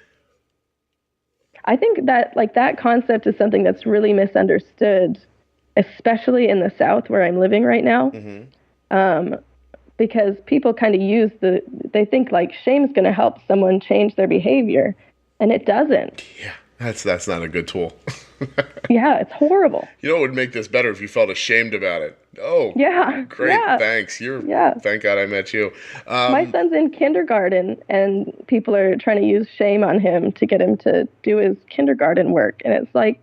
I think that that concept is something that's really misunderstood, especially in the South where I'm living right now. Because people kind of they think like shame's going to help someone change their behavior, and it doesn't. Yeah, that's not a good tool. Yeah, it's horrible. You know what would make this better if you felt ashamed about it? Oh, yeah, great, yeah. Thanks. Thank God I met you. My son's in kindergarten, and people are trying to use shame on him to get him to do his kindergarten work, and it's like,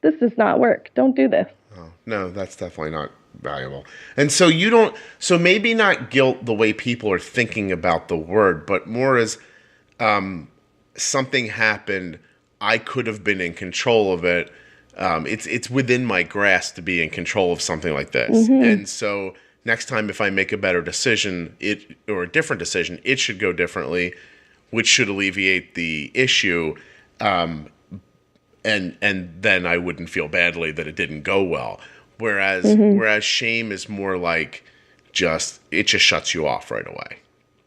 this does not work. Don't do this. Oh, no, that's definitely not valuable. And so so maybe not guilt the way people are thinking about the word, but more as something happened, I could have been in control of it. It's within my grasp to be in control of something like this. And so next time if I make a better decision, or a different decision, it should go differently, which should alleviate the issue. And then I wouldn't feel badly that it didn't go well. Whereas shame is more like it just shuts you off right away.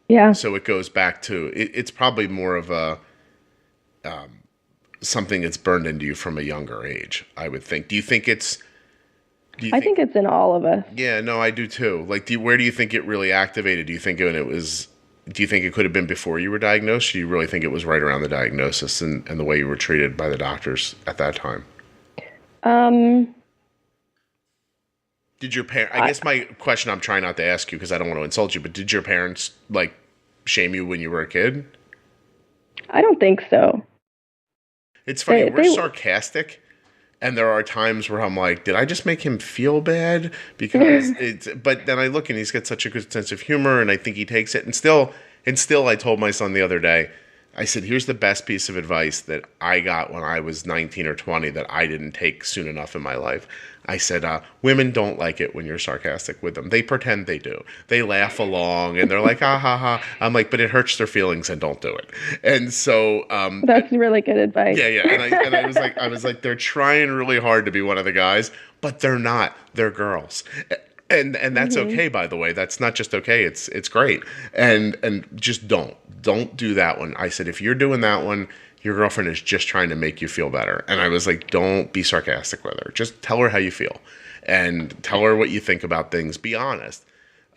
Yeah. So it goes back to it's probably more of a something that's burned into you from a younger age, I would think. Do you think it's? I think it's in all of us. Yeah, no, I do too. Like, where do you think it really activated? Do you think Do you think it could have been before you were diagnosed? Or do you really think it was right around the diagnosis and the way you were treated by the doctors at that time? Did your parents? I guess my question, I'm trying not to ask you because I don't want to insult you, but did your parents shame you when you were a kid? I don't think so. It's funny. We're sarcastic, and there are times where I'm like, did I just make him feel bad? Because but then I look and he's got such a good sense of humor, and I think he takes it. And still, I told my son the other day, I said, here's the best piece of advice that I got when I was 19 or 20 that I didn't take soon enough in my life. I said, women don't like it when you're sarcastic with them. They pretend they do. They laugh along and they're like, ha ha ha. I'm like, but it hurts their feelings and don't do it. And so that's really good advice. Yeah. And I was like, they're trying really hard to be one of the guys, but they're not. They're girls. And that's okay, by the way. That's not just okay. It's great. And just don't do that one. I said, if you're doing that one, your girlfriend is just trying to make you feel better. And I was like, don't be sarcastic with her. Just tell her how you feel and tell her what you think about things. Be honest.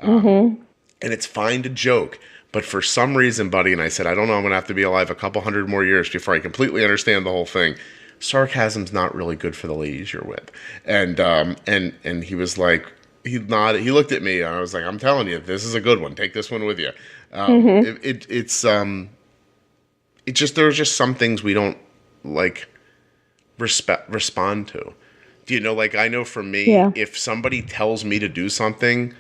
And it's fine to joke. But for some reason, buddy, and I said, I don't know, I'm going to have to be alive a couple hundred more years before I completely understand the whole thing. Sarcasm's not really good for the ladies you're with. And he was like, he nodded, he looked at me, and I was like, I'm telling you, this is a good one. Take this one with you. It's just, there's just some things we don't respond to. Do you know, I know for me, if somebody tells me to do something,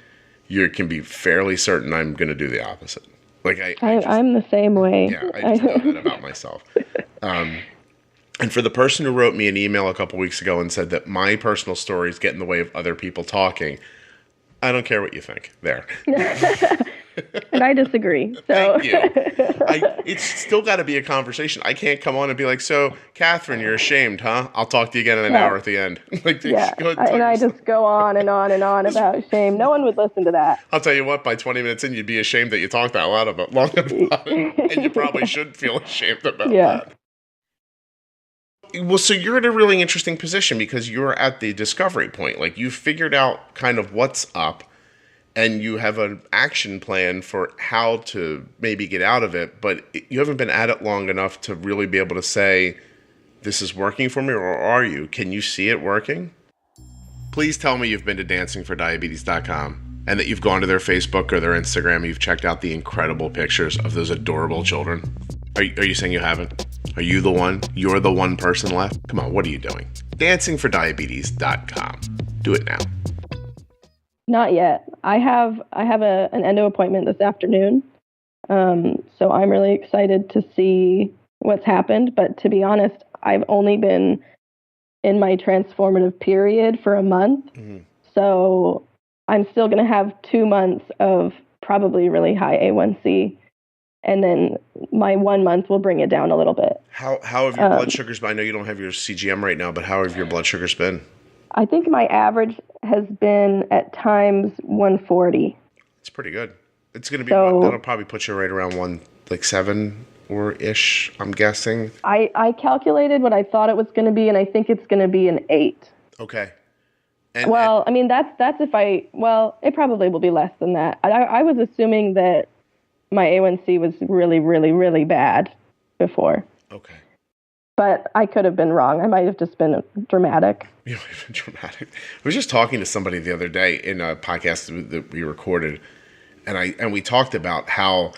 you can be fairly certain I'm going to do the opposite. I'm the same way. Yeah, I just know that about myself. And for the person who wrote me an email a couple weeks ago and said that my personal stories get in the way of other people talking, I don't care what you think. There. And I disagree. So. Thank you. It's still got to be a conversation. I can't come on and be like, so, Kathryn, you're ashamed, huh? I'll talk to you again in an hour at the end. I just go on and on and on about shame. No one would listen to that. I'll tell you what, by 20 minutes in, you'd be ashamed that you talked that long about it. And you probably should feel ashamed about that. Well, so you're in a really interesting position because you're at the discovery point. Like, you've figured out kind of what's up, and you have an action plan for how to maybe get out of it, but you haven't been at it long enough to really be able to say, this is working for me, or are you? Can you see it working? Please tell me you've been to dancingfordiabetes.com and that you've gone to their Facebook or their Instagram and you've checked out the incredible pictures of those adorable children. Are you saying you haven't? Are you the one? You're the one person left? Come on, what are you doing? Dancingfordiabetes.com. Do it now. Not yet. I have an endo appointment this afternoon. So I'm really excited to see what's happened. But to be honest, I've only been in my transformative period for a month. Mm-hmm. So I'm still going to have 2 months of probably really high A1C. And then my 1 month will bring it down a little bit. How have your blood sugars been? I know you don't have your CGM right now, but how have your blood sugars been? I think my average has been at times 140. It's pretty good. It's going to be, that'll probably put you right around 7 or ish, I'm guessing. I calculated what I thought it was going to be, and I think it's going to be an 8. Okay. I mean, that's if it probably will be less than that. I was assuming that my A1C was really, really, really bad before. Okay. But I could have been wrong. I might have just been dramatic. You might have been dramatic. I was just talking to somebody the other day in a podcast that we recorded, and we talked about how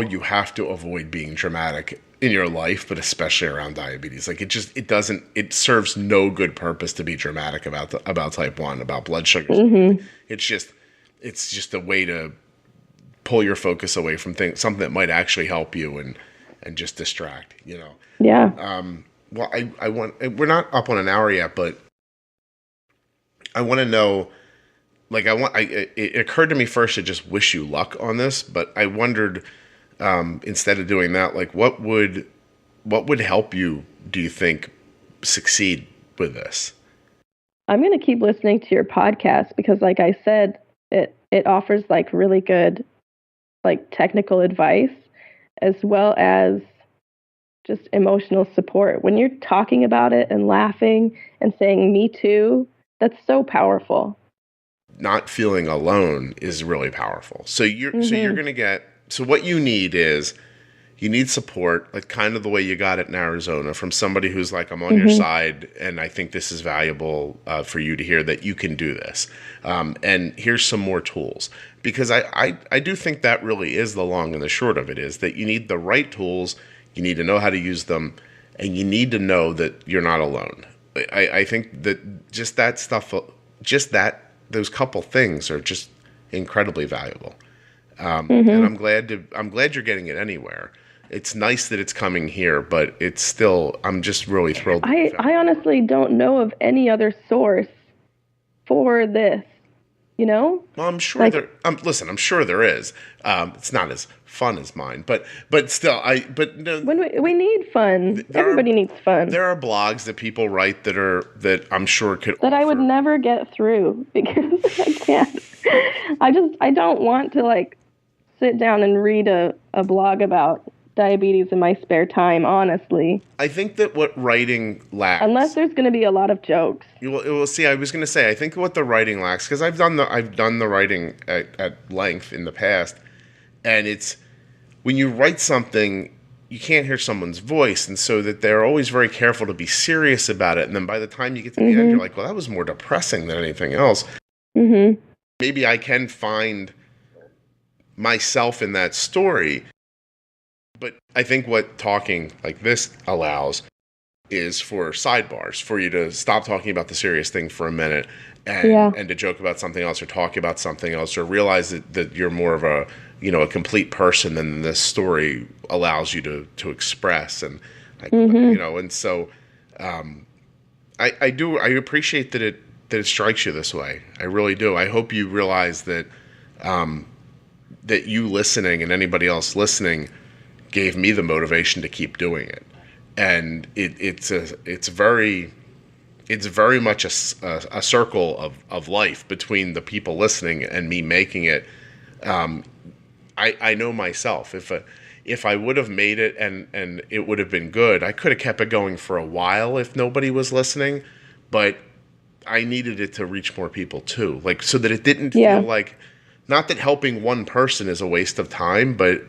you have to avoid being dramatic in your life, but especially around diabetes. Like, it serves no good purpose to be dramatic about type 1, about blood sugars. Mm-hmm. It's just a way to pull your focus away from something that might actually help you and just distract, you know? Yeah. Well, we're not up on an hour yet, but I want to know, like, it occurred to me first to just wish you luck on this, but I wondered, instead of doing that, like, what would help you, do you think, succeed with this? I'm going to keep listening to your podcast because, like I said, it offers like really good, like, technical advice as well as just emotional support. When you're talking about it and laughing and saying, me too, that's so powerful. Not feeling alone is really powerful. So you're going to get, so what you need is, you need support, like kind of the way you got it in Arizona, from somebody who's like, I'm on your side, and I think this is valuable for you to hear that you can do this. And here's some more tools. Because I do think that really is the long and the short of it, is that you need the right tools, you need to know how to use them, and you need to know that you're not alone. I think that just that stuff, those couple things are just incredibly valuable. And I'm glad you're getting it anywhere. It's nice that it's coming here, but it's still, I'm just really thrilled. I honestly don't know of any other source for this, you know? Well, I'm sure I'm sure there is. It's not as fun as mine, but still, when we need fun. Everybody needs fun. There are blogs that people write that I'm sure could that I would never get through because I can't. I don't want to like sit down and read a blog about diabetes in my spare time, honestly. I think that what writing lacks, unless there's going to be a lot of jokes. You will see. I was going to say, I think what the writing lacks, because I've done the writing at length in the past, and it's when you write something, you can't hear someone's voice, and so that they're always very careful to be serious about it. And then by the time you get to the end, you're like, well, that was more depressing than anything else. Mm-hmm. Maybe I can find myself in that story. But I think what talking like this allows is for sidebars, for you to stop talking about the serious thing for a minute and to joke about something else or talk about something else, or realize that you're more of a complete person than this story allows you to express. And and so I appreciate that it strikes you this way. I really do. I hope you realize that that you listening and anybody else listening gave me the motivation to keep doing it. And it's very much a circle of life between the people listening and me making it. I know myself, if I would have made it and it would have been good, I could have kept it going for a while if nobody was listening, but I needed it to reach more people too, like, so that it didn't feel like, not that helping one person is a waste of time, but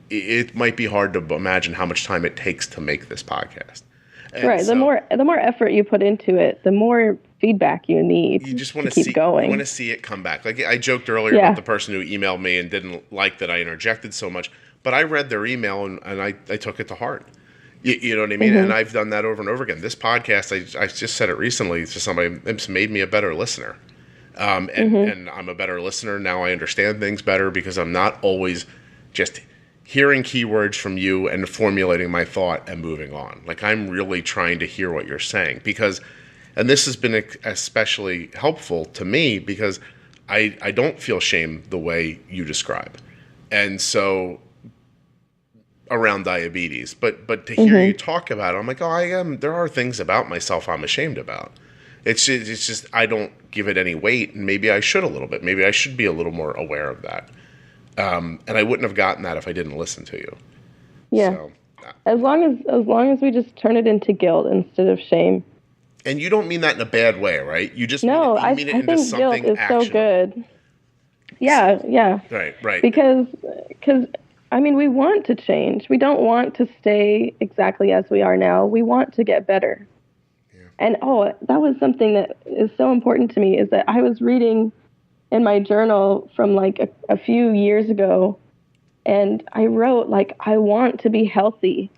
it might be hard to imagine how much time it takes to make this podcast. And right. The more effort you put into it, the more feedback you need. You just want to keep going. You want to see it come back. Like I joked earlier about the person who emailed me and didn't like that I interjected so much, but I read their email and I took it to heart. You know what I mean? And I've done that over and over again. This podcast, I just said it recently to somebody, it's made me a better listener. And I'm a better listener. Now I understand things better because I'm not always just hearing keywords from you and formulating my thought and moving on. Like, I'm really trying to hear what you're saying because, and this has been especially helpful to me because I don't feel shame the way you describe. And so around diabetes, but to hear you talk about it, I'm like, oh, there are things about myself I'm ashamed about. It's just, I don't give it any weight, and maybe I should a little bit. Maybe I should be a little more aware of that. And I wouldn't have gotten that if I didn't listen to you. Yeah. So, as long as we just turn it into guilt instead of shame. And you don't mean that in a bad way, right? You just mean it into think something guilt is actionable. So good. Yeah. Right. Because I mean, we want to change. We don't want to stay exactly as we are now. We want to get better. Yeah. And that was something that is so important to me, is that I was reading in my journal from like a few years ago, and I wrote like, I want to be healthy.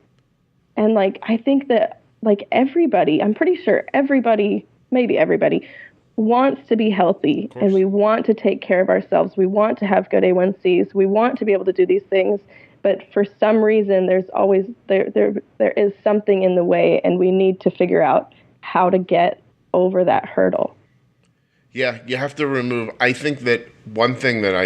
And like, I think that like everybody, I'm pretty sure everybody, maybe everybody, wants to be healthy, and we want to take care of ourselves. We want to have good A1Cs. We want to be able to do these things, but for some reason, there's always there is something in the way, and we need to figure out how to get over that hurdle. Yeah, you have to remove. I think that one thing that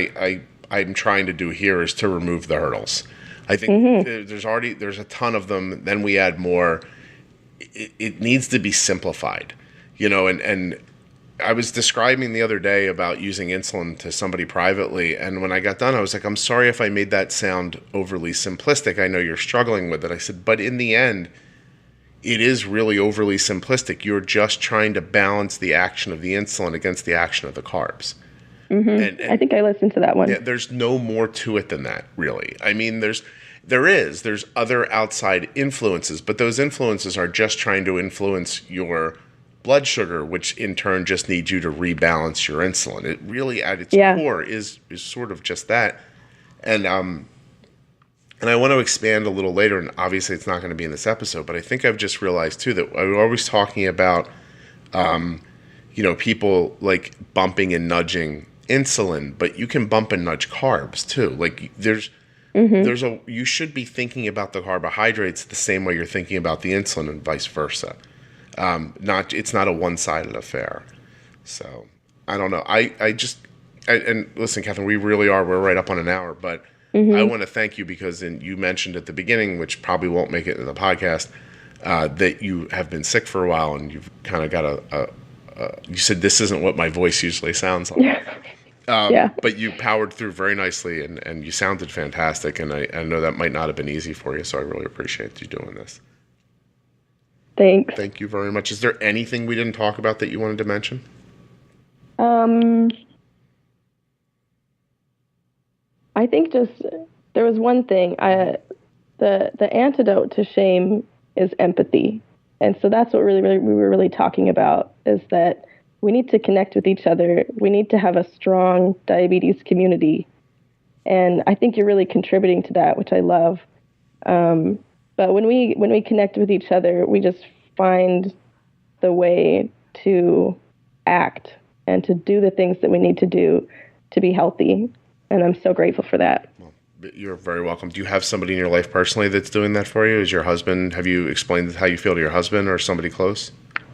I'm trying to do here is to remove the hurdles. I think there's a ton of them. Then we add more. It needs to be simplified, and I was describing the other day about using insulin to somebody privately, and when I got done, I was like, I'm sorry if I made that sound overly simplistic. I know you're struggling with it. I said, but in the end, it is really overly simplistic. You're just trying to balance the action of the insulin against the action of the carbs. And I think I listened to that one. Yeah, there's no more to it than that, really. I mean, there's other outside influences, but those influences are just trying to influence your blood sugar, which in turn just needs you to rebalance your insulin. It really, at its core, is sort of just that. And I want to expand a little later, and obviously it's not going to be in this episode, but I think I've just realized too that we're always talking about, people like bumping and nudging insulin, but you can bump and nudge carbs too. Like you should be thinking about the carbohydrates the same way you're thinking about the insulin, and vice versa. It's not a one-sided affair. So I don't know. And listen, Kathryn, we're right up on an hour, but I want to thank you because you mentioned at the beginning, which probably won't make it in the podcast, that you have been sick for a while, and you've kind of got you said this isn't what my voice usually sounds like. But you powered through very nicely, and you sounded fantastic, and I know that might not have been easy for you, so I really appreciate you doing this. Thanks. Thank you very much. Is there anything we didn't talk about that you wanted to mention? I think just there was one thing. The antidote to shame is empathy, and so that's what we were really talking about, is that we need to connect with each other. We need to have a strong diabetes community, and I think you're really contributing to that, which I love. But when we connect with each other, we just find the way to act and to do the things that we need to do to be healthy. And I'm so grateful for that. Well, you're very welcome. Do you have somebody in your life personally that's doing that for you? Is your husband, have you explained how you feel to your husband or somebody close?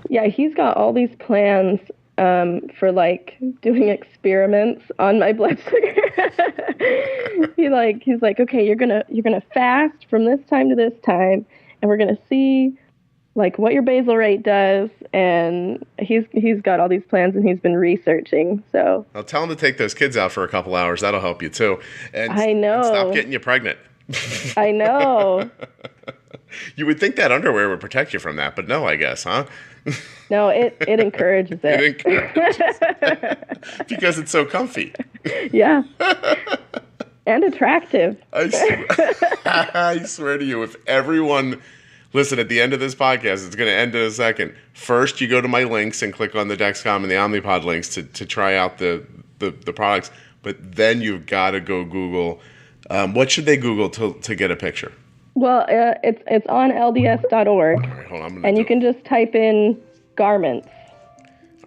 Yeah, he's got all these plans for like doing experiments on my blood sugar. He's like, okay, you're gonna fast from this time to this time, and we're gonna see like what your basal rate does. And he's got all these plans, and he's been researching. So I'll tell him to take those kids out for a couple hours. That'll help you too. And I know. And stop getting you pregnant. I know. You would think that underwear would protect you from that, but no, I guess, huh? No, it encourages it. It encourages it. Because it's so comfy. Yeah. And attractive. I swear to you, if everyone... Listen, at the end of this podcast, it's going to end in a second. First, you go to my links and click on the Dexcom and the Omnipod links to try out the products. But then you've got to go Google. What should they Google to get a picture? Well, it's on lds.org. All right, hold on. And you can just type in garments.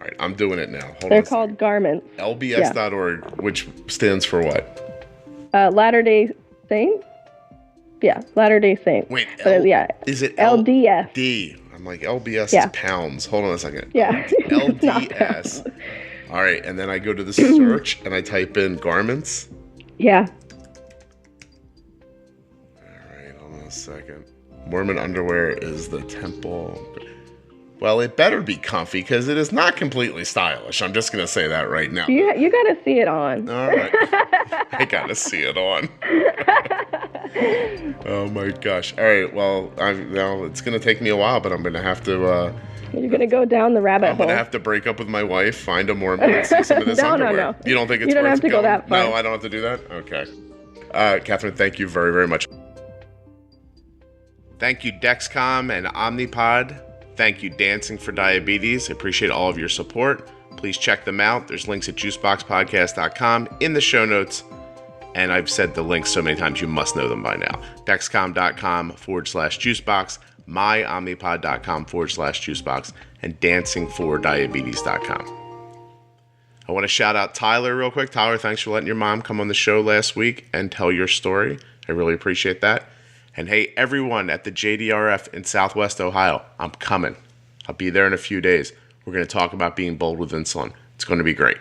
All right, I'm doing it now. They're called garments. lbs.org, which stands for what? Latter-day Saint? Yeah, Latter-day Saint. Wait, is it LDS? D. I'm like, LBS is pounds. Hold on a second. Yeah. LDS. All right, and then I go to the search and I type in garments. Yeah. All right, hold on a second. Mormon underwear is the temple. Well, it better be comfy because it is not completely stylish. I'm just going to say that right now. You got to see it on. All right. I got to see it on. Oh, my gosh. All right. Well, now it's going to take me a while, but I'm going to have to... You're going to go down the rabbit hole. I'm going to have to break up with my wife, find a Mormon, and see some of this underwear. No. You don't think it's worth it? You don't have to go that far. No, I don't have to do that? Okay. Kathryn, thank you very, very much. Thank you, Dexcom and Omnipod. Thank you, Dancing for Diabetes. I appreciate all of your support. Please check them out. There's links at juiceboxpodcast.com in the show notes. And I've said the links so many times, you must know them by now. Dexcom.com/juicebox, myomnipod.com/juicebox, and dancingfordiabetes.com. I want to shout out Tyler real quick. Tyler, thanks for letting your mom come on the show last week and tell your story. I really appreciate that. And hey, everyone at the JDRF in Southwest Ohio, I'm coming. I'll be there in a few days. We're going to talk about being bold with insulin. It's going to be great.